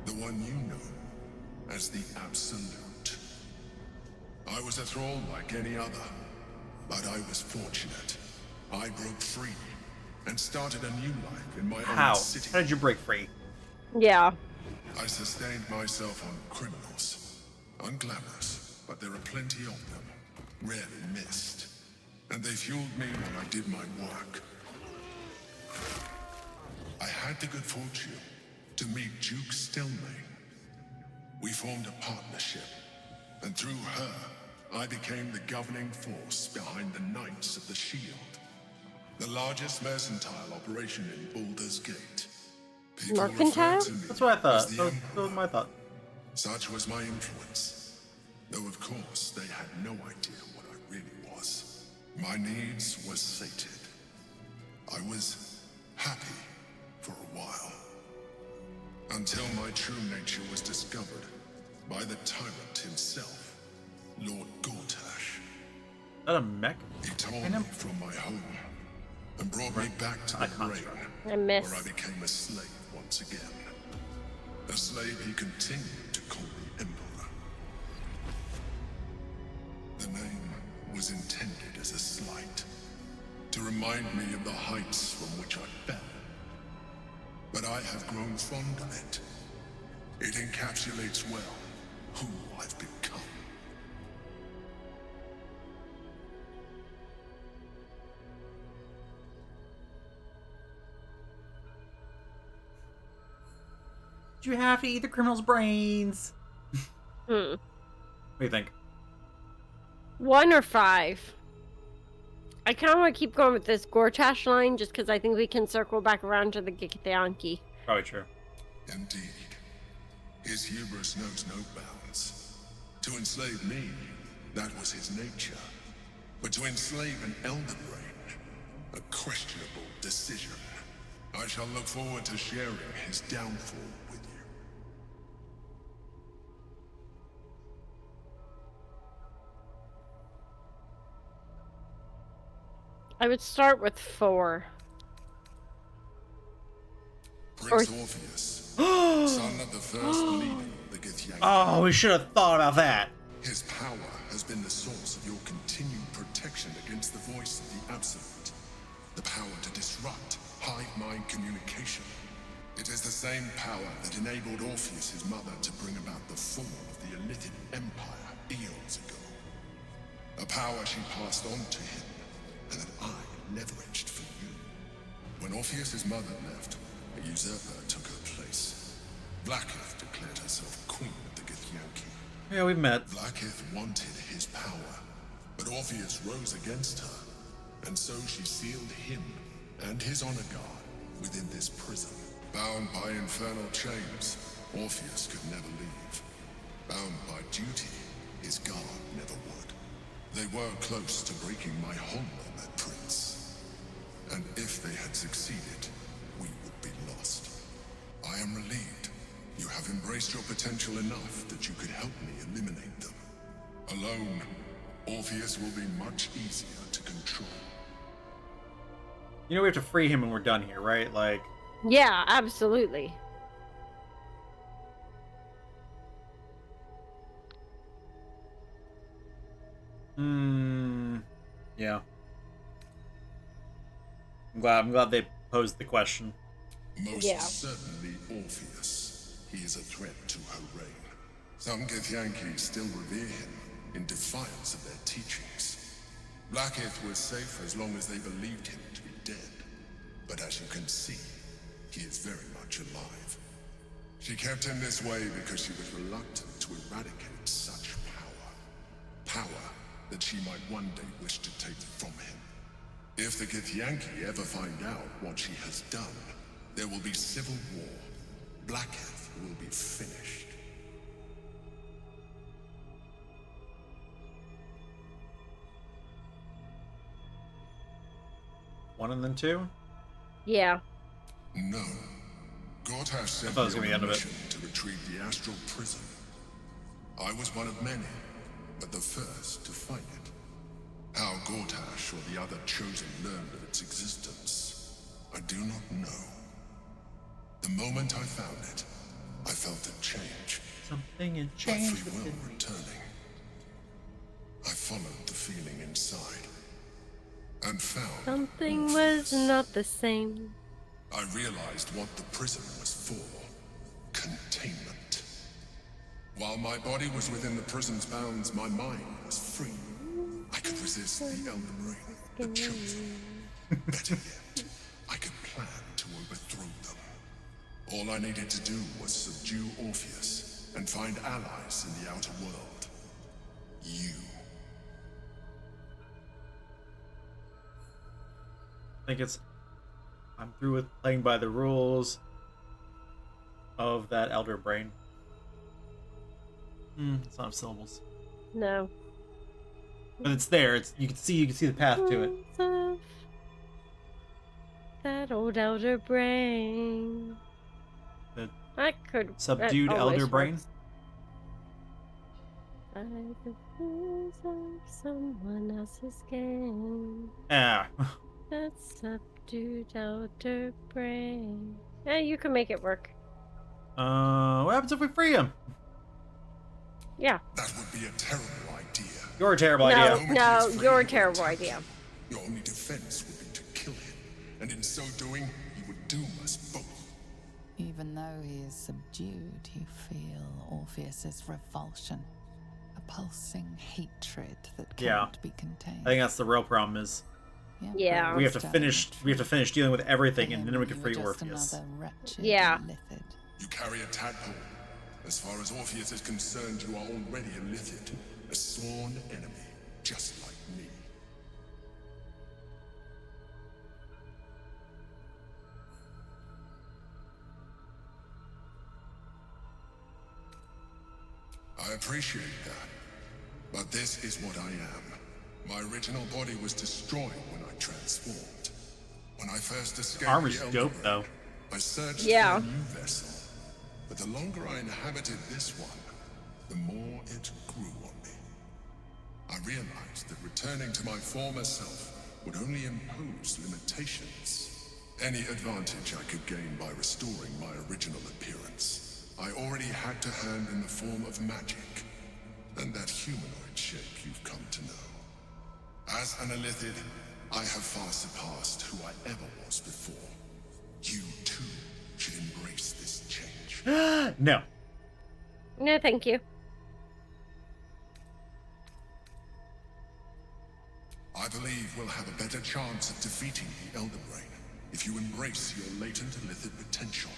[SPEAKER 8] the one you know as the Absolute. I was a thrall like any other, but I was fortunate. I broke free and started a new life in my own city.
[SPEAKER 1] How did you break free?
[SPEAKER 2] Yeah.
[SPEAKER 8] I sustained myself on criminals. Unglamorous, but there are plenty of them. Rarely missed. And they fueled me while I did my work. I had the good fortune to meet Duke Stelmane. We formed a partnership, and through her, I became the governing force behind the Knights of the Shield. The largest mercantile operation in Baldur's Gate. People
[SPEAKER 2] Mercantile?
[SPEAKER 8] refer to me
[SPEAKER 1] That's what I thought.
[SPEAKER 8] as the
[SPEAKER 1] That was
[SPEAKER 8] Emperor.
[SPEAKER 1] my thought.
[SPEAKER 8] Such was my influence. Though of course, they had no idea what I really was. My needs were sated. I was happy for a while. Until my true nature was discovered by the tyrant himself, Lord Gortash.
[SPEAKER 1] Is that a mech?
[SPEAKER 8] He tore me from my home and brought me back to the brain,
[SPEAKER 2] I
[SPEAKER 8] where I became a slave once again. A slave he continued to call the Emperor. The name was intended as a slight, to remind me of the heights from which I fell. But I have grown fond of it. It encapsulates well who I've become.
[SPEAKER 1] You have to eat the criminal's brains. What do you think?
[SPEAKER 2] 1 or 5? I kind of want to keep going with this Gortash line just because I think we can circle back around to the Githyanki.
[SPEAKER 1] Probably true.
[SPEAKER 8] Indeed. His hubris knows no bounds. To enslave me, that was his nature. But to enslave an Elder Brain, a questionable decision. I shall look forward to sharing his downfall with you.
[SPEAKER 2] I would start with 4.
[SPEAKER 8] Prince Orpheus, son of the first leader of the Githyanki.
[SPEAKER 1] Oh, we should have thought about that.
[SPEAKER 8] His power has been the source of your continued protection against the voice of the Absolute. The power to disrupt hive mind communication. It is the same power that enabled Orpheus, his mother, to bring about the fall of the Elithid Empire eons ago. A power she passed on to him, and that I leveraged for you. When Orpheus' mother left, a usurper took her place. Blackith declared herself queen of the Githyanki.
[SPEAKER 1] Yeah, we've met.
[SPEAKER 8] Blackith wanted his power, but Orpheus rose against her, and so she sealed him and his honor guard within this prison. Bound by infernal chains, Orpheus could never leave. Bound by duty, his guard never would. They were close to breaking my hold on that prince. And if they had succeeded, we would be lost. I I am relieved. You have embraced your potential enough that you could help me eliminate them. Alone, Orpheus will be much easier to control.
[SPEAKER 1] You know we have to free him when we're done here, right? Like...
[SPEAKER 2] Yeah, absolutely.
[SPEAKER 1] Yeah. I'm glad they posed the question.
[SPEAKER 8] Most certainly Orpheus. He is a threat to her reign. Some Githyanki still revere him in defiance of their teachings. Blackith was safe as long as they believed him to be dead. But as you can see, he is very much alive. She kept him this way because she was reluctant to eradicate such power. Power that she might one day wish to take from him. If the Githyanki ever find out what she has done, there will be civil war. Blackith will be finished.
[SPEAKER 1] One and then two?
[SPEAKER 2] Yeah.
[SPEAKER 8] No. Gortash sent
[SPEAKER 1] I thought it was
[SPEAKER 8] me
[SPEAKER 1] gonna be
[SPEAKER 8] on
[SPEAKER 1] the
[SPEAKER 8] a
[SPEAKER 1] end of it.
[SPEAKER 8] mission to retrieve the astral prism. I was one of many, but the first to find it. How Gortash or the other chosen learned of its existence, I do not know. The moment I found it, I felt a change.
[SPEAKER 1] Something in
[SPEAKER 8] My
[SPEAKER 1] change
[SPEAKER 8] free will
[SPEAKER 1] within me.
[SPEAKER 8] returning. I followed the feeling inside and found
[SPEAKER 2] Something was not the same.
[SPEAKER 8] I realized what the prison was for. Containment. While my body was within the prison's bounds, my mind was free. I could resist the Elder Brain, the Chosen. Better yet, I could plan to overthrow them. All I needed to do was subdue Orpheus and find allies in the outer world. You.
[SPEAKER 1] I think it's... I'm through with playing by the rules of that Elder Brain. It's not syllables.
[SPEAKER 2] No.
[SPEAKER 1] But it's there. It's you can see the path to it.
[SPEAKER 2] That old Elder Brain.
[SPEAKER 1] The
[SPEAKER 2] I could
[SPEAKER 1] subdued
[SPEAKER 2] that
[SPEAKER 1] Elder
[SPEAKER 2] always
[SPEAKER 1] Brain.
[SPEAKER 2] works. By the rules of someone else's game.
[SPEAKER 1] Ah.
[SPEAKER 2] That subdued Elder Brain. Yeah, you can make it work.
[SPEAKER 1] What happens if we free him?
[SPEAKER 2] Yeah.
[SPEAKER 8] That would be a terrible idea.
[SPEAKER 1] You're a terrible idea.
[SPEAKER 2] No, you're a terrible idea.
[SPEAKER 8] Your only defense would be to kill him, and in so doing, he would doom us both.
[SPEAKER 5] Even though he is subdued, you feel Orpheus's revulsion. A pulsing hatred that cannot be contained.
[SPEAKER 1] I think that's the real problem is
[SPEAKER 2] Yeah.
[SPEAKER 1] we have to finish dealing with everything and then we can free Orpheus.
[SPEAKER 2] Yeah.
[SPEAKER 8] You carry a tadpole. As far as Orpheus is concerned, you are already a Lithid, a sworn enemy, just like me. I appreciate that, but this is what I am. My original body was destroyed when I transformed. When I first escaped
[SPEAKER 1] Armor's
[SPEAKER 8] the Elder
[SPEAKER 1] dope
[SPEAKER 8] Brain,
[SPEAKER 1] though.
[SPEAKER 8] I searched for a new vessel. But the longer I inhabited this one, the more it grew on me. I realized that returning to my former self would only impose limitations. Any advantage I could gain by restoring my original appearance, I already had to hand in the form of magic, and that humanoid shape you've come to know. As an Illithid, I have far surpassed who I ever was before. You too should embrace this change.
[SPEAKER 1] No.
[SPEAKER 2] No, thank you.
[SPEAKER 8] I believe we'll have a better chance of defeating the Elder Brain if you embrace your latent Illithid potential.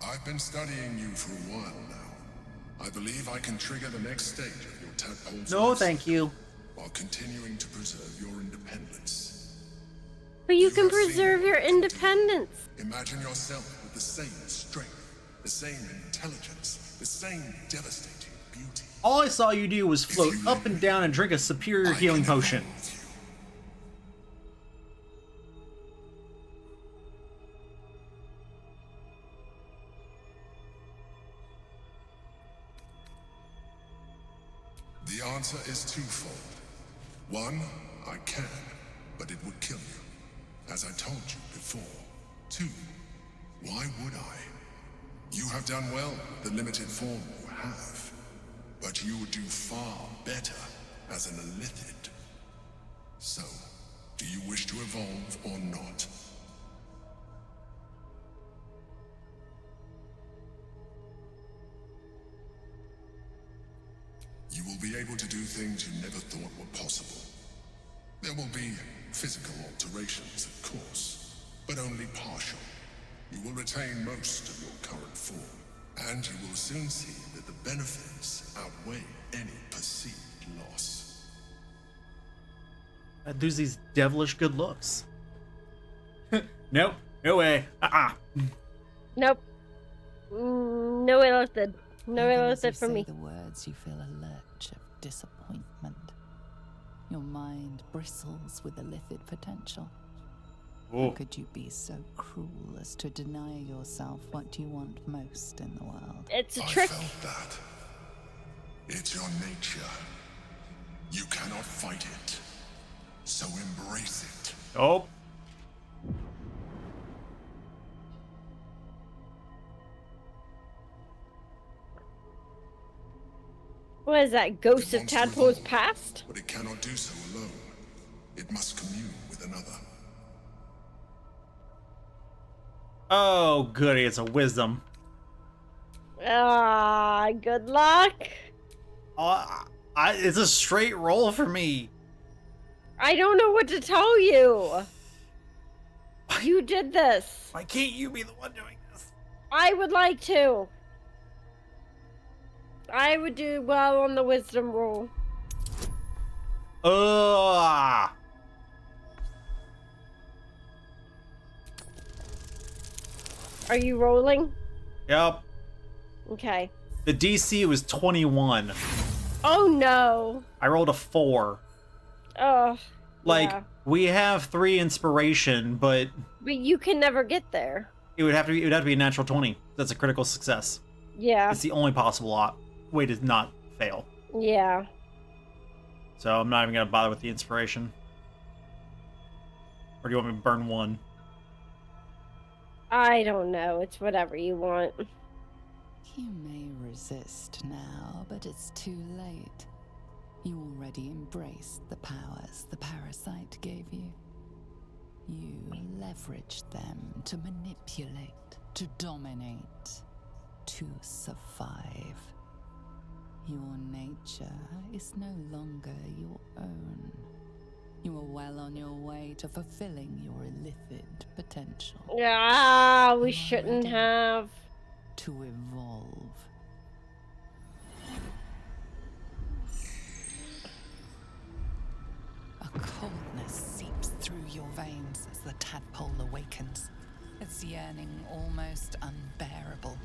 [SPEAKER 8] I've been studying you for a while now. I believe I can trigger the next stage of your tadpole's
[SPEAKER 1] No,
[SPEAKER 8] life
[SPEAKER 1] thank you.
[SPEAKER 8] while continuing to preserve your independence.
[SPEAKER 2] But you can preserve your independence.
[SPEAKER 8] Imagine yourself with the same strength, the same intelligence, the same devastating beauty.
[SPEAKER 1] All I saw you do was float up and down and drink a superior healing potion.
[SPEAKER 8] answer is twofold. One, I can, but it would kill you, as I told you before. Two, why would I? You have done well with the limited form you have, but you would do far better as an Illithid. So, do you wish to evolve or not? You will be able to do things you never thought were possible. There will be physical alterations, of course, but only partial. You will retain most of your current form, and you will soon see that the benefits outweigh any perceived loss.
[SPEAKER 1] That dude's these devilish good looks. Nope, no way.
[SPEAKER 2] Nope. No Illithid. No
[SPEAKER 5] Even as you
[SPEAKER 2] Illithid for
[SPEAKER 5] say
[SPEAKER 2] me.
[SPEAKER 5] the words, you feel a lurch of disappointment. Your mind bristles with Illithid potential. How could you be so cruel as to deny yourself what you want most in the world?
[SPEAKER 2] It's a trick.
[SPEAKER 8] I felt that. It's your nature. You cannot fight it. So embrace it.
[SPEAKER 1] Oh.
[SPEAKER 2] What is that? Ghost of Tadpole's past?
[SPEAKER 8] But it cannot do so alone. It must commune with another.
[SPEAKER 1] Oh, goody, it's a wisdom.
[SPEAKER 2] Ah, good luck.
[SPEAKER 1] It's a straight roll for me.
[SPEAKER 2] I don't know what to tell you. You did this.
[SPEAKER 1] Why can't you be the one doing this?
[SPEAKER 2] I would like to. I would do well on the wisdom roll.
[SPEAKER 1] Ugh.
[SPEAKER 2] Are you rolling?
[SPEAKER 1] Yep.
[SPEAKER 2] Okay.
[SPEAKER 1] The DC was 21.
[SPEAKER 2] Oh no.
[SPEAKER 1] I rolled a 4.
[SPEAKER 2] Oh.
[SPEAKER 1] Like,
[SPEAKER 2] yeah.
[SPEAKER 1] we have 3 inspiration, but
[SPEAKER 2] But you can never get there.
[SPEAKER 1] it would have to be a natural 20. That's a critical success.
[SPEAKER 2] Yeah.
[SPEAKER 1] It's the only possible way to not fail.
[SPEAKER 2] Yeah.
[SPEAKER 1] So I'm not even gonna bother with the inspiration. Or do you want me to burn 1?
[SPEAKER 2] I don't know. It's whatever you want.
[SPEAKER 5] You may resist now, but it's too late. You already embraced the powers the parasite gave you. You leveraged them to manipulate, to dominate, to survive. Your nature is no longer your own. You are well on your way to fulfilling your Illithid potential.
[SPEAKER 2] Ah, we shouldn't have.
[SPEAKER 5] To evolve. A coldness seeps through your veins as the tadpole awakens, its yearning almost unbearable.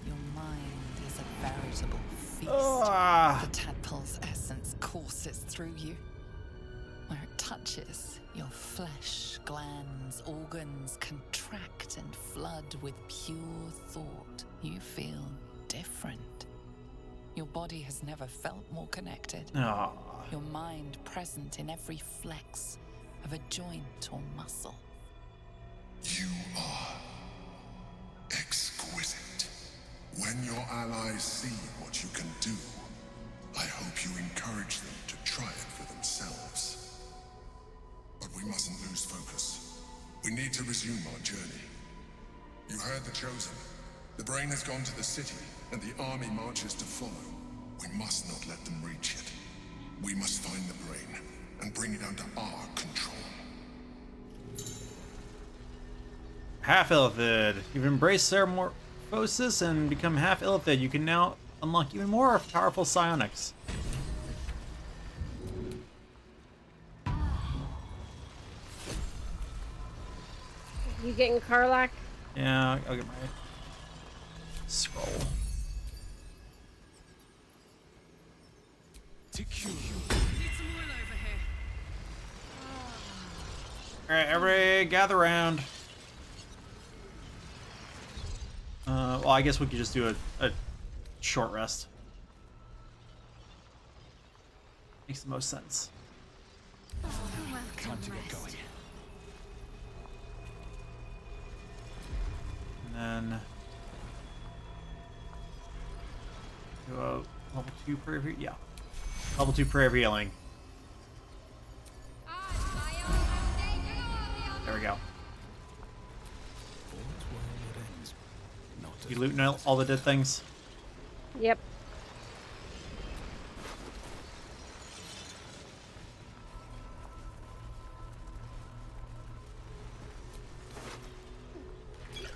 [SPEAKER 5] Your mind is a veritable feast. The tadpole's essence courses through you. Where it touches, your flesh, glands, organs contract and flood with pure thought. You feel different. Your body has never felt more connected. Your mind present in every flex of a joint or muscle.
[SPEAKER 8] You are exquisite. When your allies see what you can do, I hope you encourage them to try it for themselves. But we mustn't lose focus. We need to resume our journey. You heard the Chosen. The brain has gone to the city, and the army marches to follow. We must not let them reach it. We must find the brain, and bring it under our control.
[SPEAKER 1] Half Illithid. You've embraced Metamorphosis and become half Illithid. You can now unlock even more powerful psionics.
[SPEAKER 2] You getting Karlak?
[SPEAKER 1] Yeah, I'll get my scroll.
[SPEAKER 3] Need some oil over here.
[SPEAKER 1] Alright, everybody gather around. Well, I guess we could just do a short rest. Makes the most sense.
[SPEAKER 19] Time to get going.
[SPEAKER 1] And then do a level 2 prayer healing. Yeah. Level 2 prayer healing. There we go. You looting all the dead things?
[SPEAKER 2] Yep.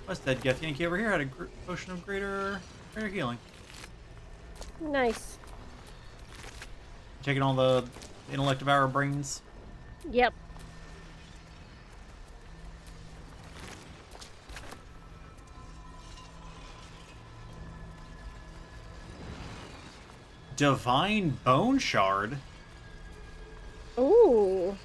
[SPEAKER 1] What's that? Get Yankee over here had a potion of greater healing.
[SPEAKER 2] Nice.
[SPEAKER 1] Taking all the intellect of our brains.
[SPEAKER 2] Yep.
[SPEAKER 1] Divine Bone Shard.
[SPEAKER 2] Ooh.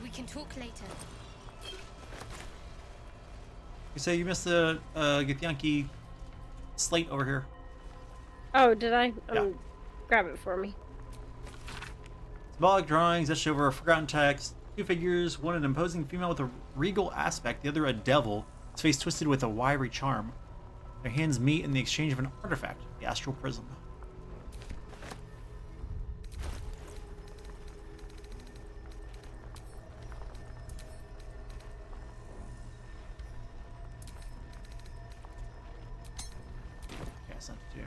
[SPEAKER 11] We can talk later.
[SPEAKER 1] You say you missed the Githyanki slate over here.
[SPEAKER 2] Oh, did I?
[SPEAKER 1] Yeah.
[SPEAKER 2] Grab it for me.
[SPEAKER 1] Symbolic drawings etched over a forgotten text. Two figures, one an imposing female with a regal aspect, the other a devil, his face twisted with a wiry charm. Their hands meet in the exchange of an artifact, the astral prism. Okay, I sent it to you.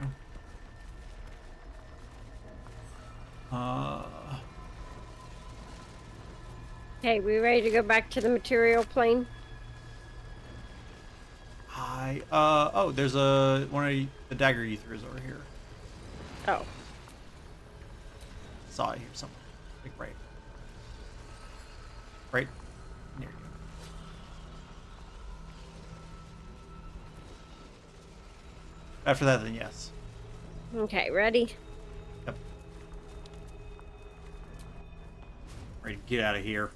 [SPEAKER 2] Okay, we ready to go back to the material plane?
[SPEAKER 1] Oh, there's one of the dagger you threw is over here.
[SPEAKER 2] Oh.
[SPEAKER 1] Saw it here somewhere. Like right near you. After that, then yes.
[SPEAKER 2] Okay, ready?
[SPEAKER 1] Yep. Ready to get out of here.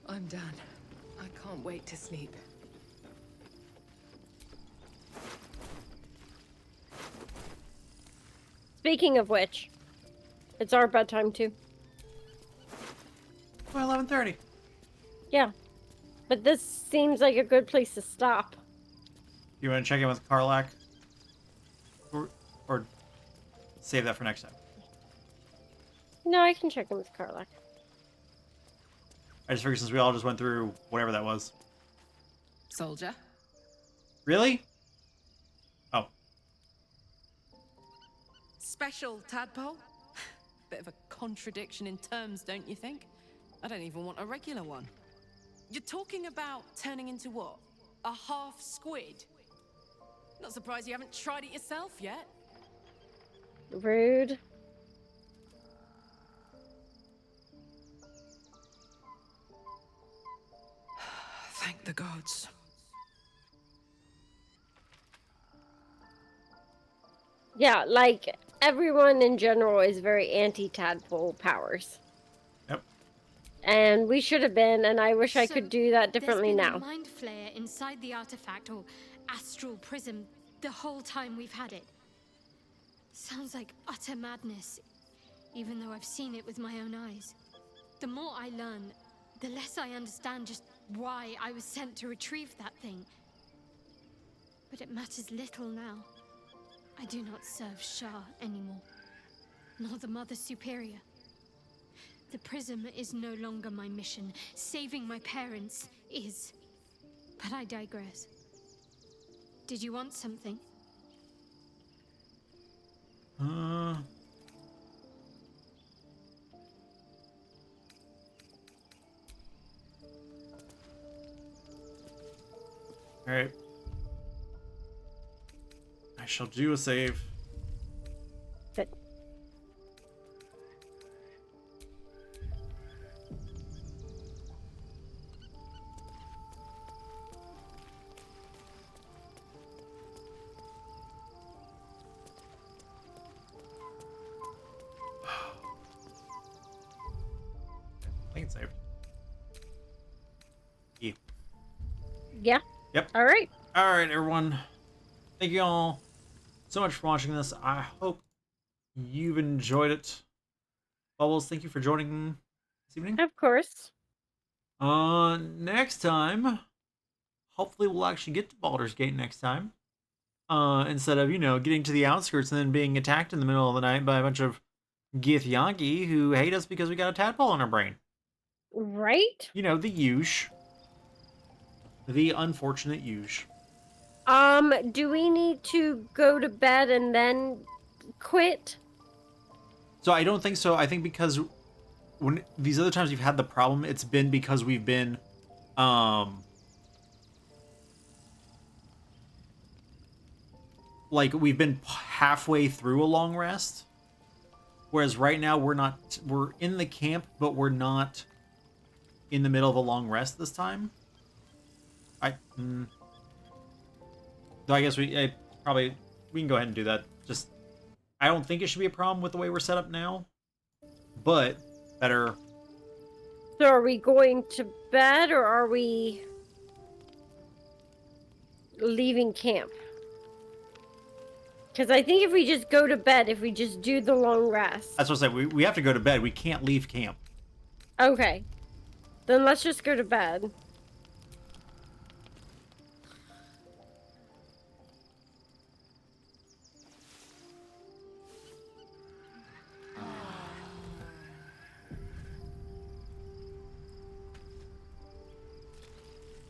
[SPEAKER 12] I'm done. I can't wait to sleep.
[SPEAKER 2] Speaking of which, it's our bedtime too.
[SPEAKER 1] Well, 11:30.
[SPEAKER 2] Yeah. But this seems like a good place to stop.
[SPEAKER 1] You want to check in with Karlak? Or save that for next time?
[SPEAKER 2] No, I can check in with Karlak.
[SPEAKER 1] I just figured since we all just went through whatever that was.
[SPEAKER 3] Soldier.
[SPEAKER 1] Really? Oh.
[SPEAKER 3] Special tadpole? Bit of a contradiction in terms, don't you think? I don't even want a regular one. You're talking about turning into what? A half squid? Not surprised you haven't tried it yourself yet.
[SPEAKER 2] Rude.
[SPEAKER 12] Thank the gods.
[SPEAKER 2] Yeah, like, everyone in general is very anti-tadpole powers.
[SPEAKER 1] Yep.
[SPEAKER 2] And we should have been, and I wish I could do that differently
[SPEAKER 11] There's been
[SPEAKER 2] now.
[SPEAKER 11] a mind flayer inside the artifact, or astral prism, the whole time we've had it. Sounds like utter madness, even though I've seen it with my own eyes. The more I learn, the less I understand just why I was sent to retrieve that thing. But it matters little now. I do not serve Shah anymore, nor the Mother Superior. The prism is no longer my mission. Saving my parents is. But I digress. Did you want something?
[SPEAKER 1] Alright. I shall do a save.
[SPEAKER 2] Good.
[SPEAKER 1] I think it's saved. Yeah.
[SPEAKER 2] Yeah.
[SPEAKER 1] Yep.
[SPEAKER 2] All right.
[SPEAKER 1] All right, everyone. Thank you all so much for watching this. I hope you've enjoyed it. Bubbles, thank you for joining this evening.
[SPEAKER 2] Of course.
[SPEAKER 1] Next time, hopefully we'll actually get to Baldur's Gate next time. Instead of, getting to the outskirts and then being attacked in the middle of the night by a bunch of Githyanki who hate us because we got a tadpole on our brain.
[SPEAKER 2] Right?
[SPEAKER 1] The huge. The unfortunate huge.
[SPEAKER 2] Do we need to go to bed and then quit?
[SPEAKER 1] So I don't think so. I think because when these other times you've had the problem, it's been because we've been, like we've been halfway through a long rest. Whereas right now we're in the camp, but we're not in the middle of a long rest this time. So I guess we can go ahead and do that. Just, I don't think it should be a problem with the way we're set up now, but better.
[SPEAKER 2] So are we going to bed or are we leaving camp? Because I think if we just go to bed, if we just do the long rest.
[SPEAKER 1] That's what I said. We have to go to bed. We can't leave camp.
[SPEAKER 2] Okay. Then let's just go to bed.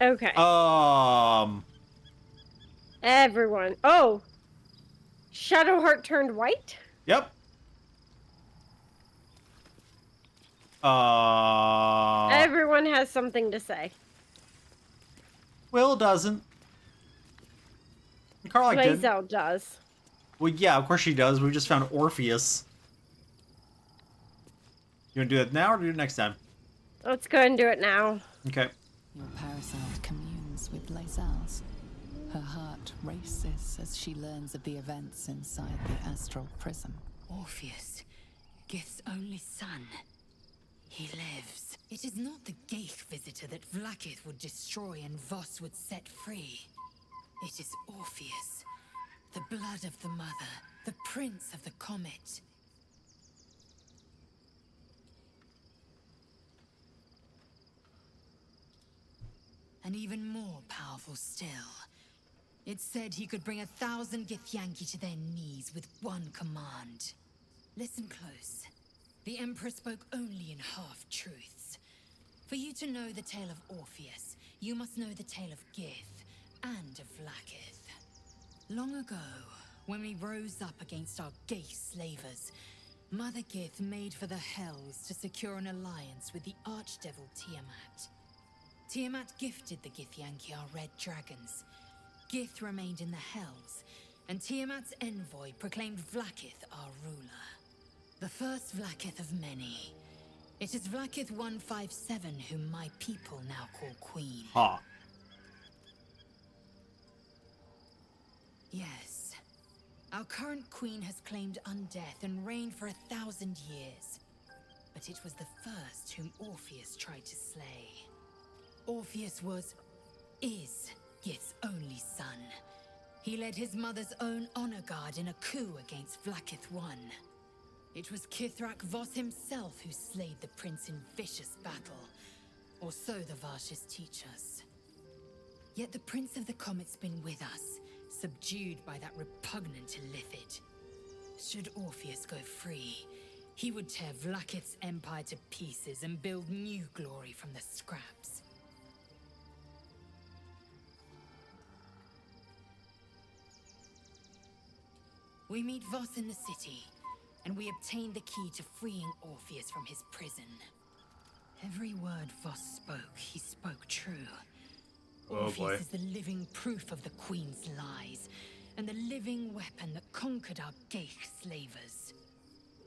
[SPEAKER 2] Okay. Everyone. Oh. Shadowheart turned white?
[SPEAKER 1] Yep.
[SPEAKER 2] Everyone has something to say.
[SPEAKER 1] Will doesn't. Carla did.
[SPEAKER 2] Blazel does.
[SPEAKER 1] Well, yeah, of course she does. We just found Orpheus. You want to do that now or do it next time?
[SPEAKER 2] Let's go ahead and do it now.
[SPEAKER 1] Okay.
[SPEAKER 5] Your parasite communes with Lae'zel's. Her heart races as she learns of the events inside the astral prison.
[SPEAKER 7] Orpheus, Gith's only son. He lives. It is not the Geich visitor that Vlaakith would destroy and Voss would set free. It is Orpheus, the blood of the mother, the prince of the comet. And even more powerful still. It said he could bring 1,000 Githyanki to their knees with one command. Listen close. The Emperor spoke only in half-truths. For you to know the tale of Orpheus, you must know the tale of Gith and of Vlaakith. Long ago, when we rose up against our Geich slavers, Mother Gith made for the Hells to secure an alliance with the Archdevil Tiamat. Tiamat gifted the Githyanki our red dragons. Gith remained in the Hells, and Tiamat's envoy proclaimed Vlaakith our ruler. The first Vlaakith of many. It is Vlaakith 157 whom my people now call Queen.
[SPEAKER 1] Ha.
[SPEAKER 7] Yes. Our current queen has claimed undeath and reigned for 1,000 years. But it was the first whom Orpheus tried to slay. Orpheus is Gith's only son. He led his mother's own honor guard in a coup against Vlaakith I. It was Kithrak Voss himself who slayed the prince in vicious battle, or so the Varshes teach us. Yet the Prince of the Comet's been with us, subdued by that repugnant Illithid. Should Orpheus go free, he would tear Vlaakith's empire to pieces and build new glory from the scraps. We meet Voss in the city, and we obtain the key to freeing Orpheus from his prison. Every word Voss spoke, he spoke true.
[SPEAKER 18] Orpheus
[SPEAKER 1] boy.
[SPEAKER 18] is the living proof of the Queen's lies, and the living weapon that conquered our Geich slavers.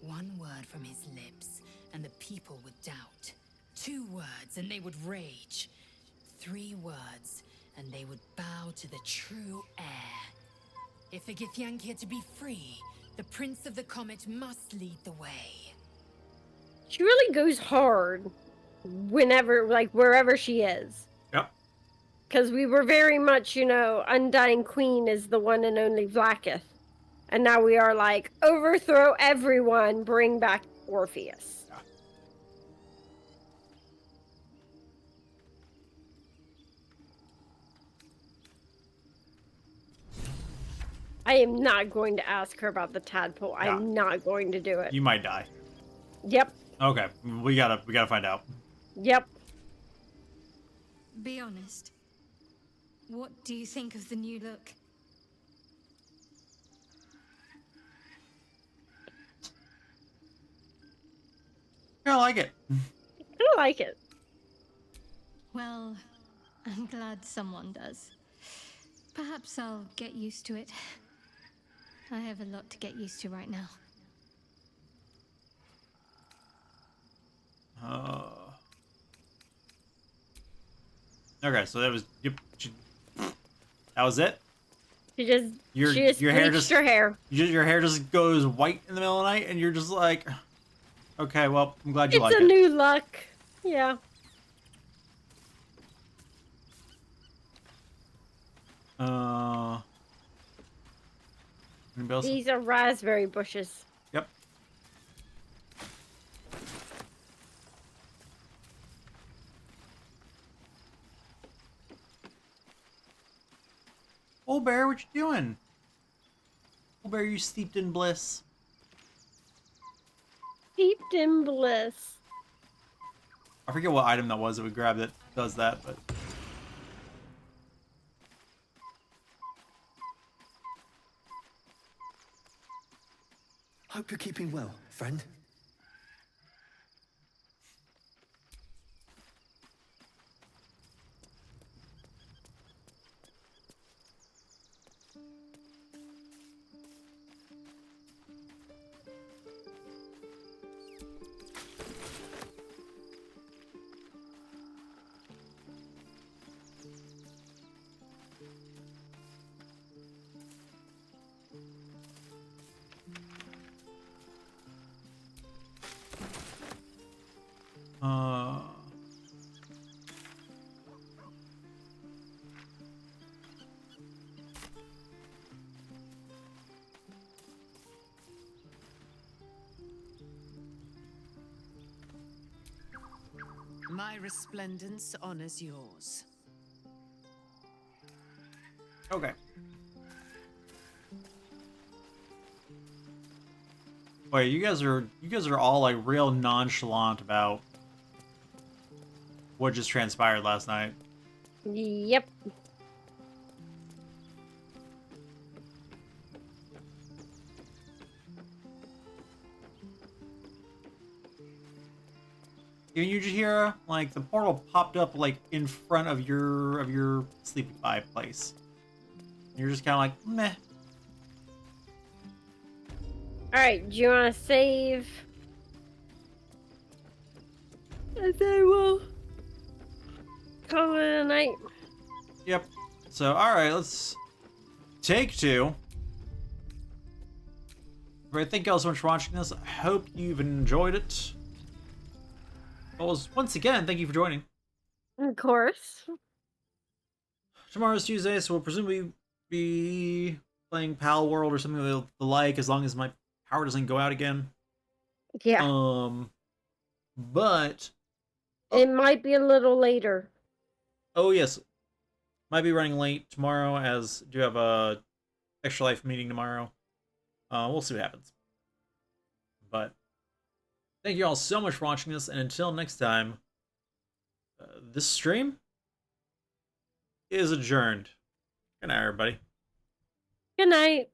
[SPEAKER 18] One word from his lips, and the people would doubt. 2 words, and they would rage. 3 words, and they would bow to the true heir. If the Githyanki are to be free, the Prince of the Comet must lead the way.
[SPEAKER 2] She really goes hard whenever, like, wherever she is.
[SPEAKER 1] Yep.
[SPEAKER 2] Because we were very much, you know, Undying Queen is the one and only Vlaakith. And now we are like, overthrow everyone, bring back Orpheus.
[SPEAKER 1] Yeah.
[SPEAKER 2] I am not going to ask her about the tadpole.
[SPEAKER 1] Yeah.
[SPEAKER 2] I'm not going to do it.
[SPEAKER 1] You might die.
[SPEAKER 2] Yep.
[SPEAKER 1] Okay, we gotta find out.
[SPEAKER 2] Yep.
[SPEAKER 18] Be honest. What do you think of the new look?
[SPEAKER 1] I like it.
[SPEAKER 2] I like it.
[SPEAKER 18] Well, I'm glad someone does. Perhaps I'll get used to it. I have a lot to get used to right now.
[SPEAKER 1] Okay, so that was that was it.
[SPEAKER 2] She just
[SPEAKER 1] Your hair just
[SPEAKER 2] her hair.
[SPEAKER 1] Your hair just goes white in the middle of the night, and you're just like, okay, well, I'm glad you like it.
[SPEAKER 2] It's a new look. Yeah.
[SPEAKER 1] Anybody else?
[SPEAKER 2] These are raspberry bushes.
[SPEAKER 1] Yep. Old Bear, what you doing? Old Bear, you steeped in bliss.
[SPEAKER 2] Steeped in bliss.
[SPEAKER 1] I forget what item that was that we grabbed that does that, but...
[SPEAKER 20] Hope you're keeping well, friend.
[SPEAKER 7] My resplendence honors yours.
[SPEAKER 1] Okay. Wait, you guys are all like real nonchalant about what just transpired last night.
[SPEAKER 2] Yep.
[SPEAKER 1] You just hear like the portal popped up like in front of your sleeping bag place. You're just kind of like meh.
[SPEAKER 2] All right. Do you want to save? And then we'll call it a night.
[SPEAKER 1] Yep. So all right, let's take 2. Right, thank you all so much for watching this. I hope you've enjoyed it. Well, once again, thank you for joining.
[SPEAKER 2] Of course.
[SPEAKER 1] Tomorrow's Tuesday, so we'll presumably be playing Pal World or something of the like, as long as my power doesn't go out again.
[SPEAKER 2] Yeah.
[SPEAKER 1] But
[SPEAKER 2] it might be a little later.
[SPEAKER 1] Oh yes, might be running late tomorrow, as I do have a Extra Life meeting tomorrow. We'll see what happens. But thank you all so much for watching this, and until next time, this stream is adjourned. Good night, everybody.
[SPEAKER 2] Good night.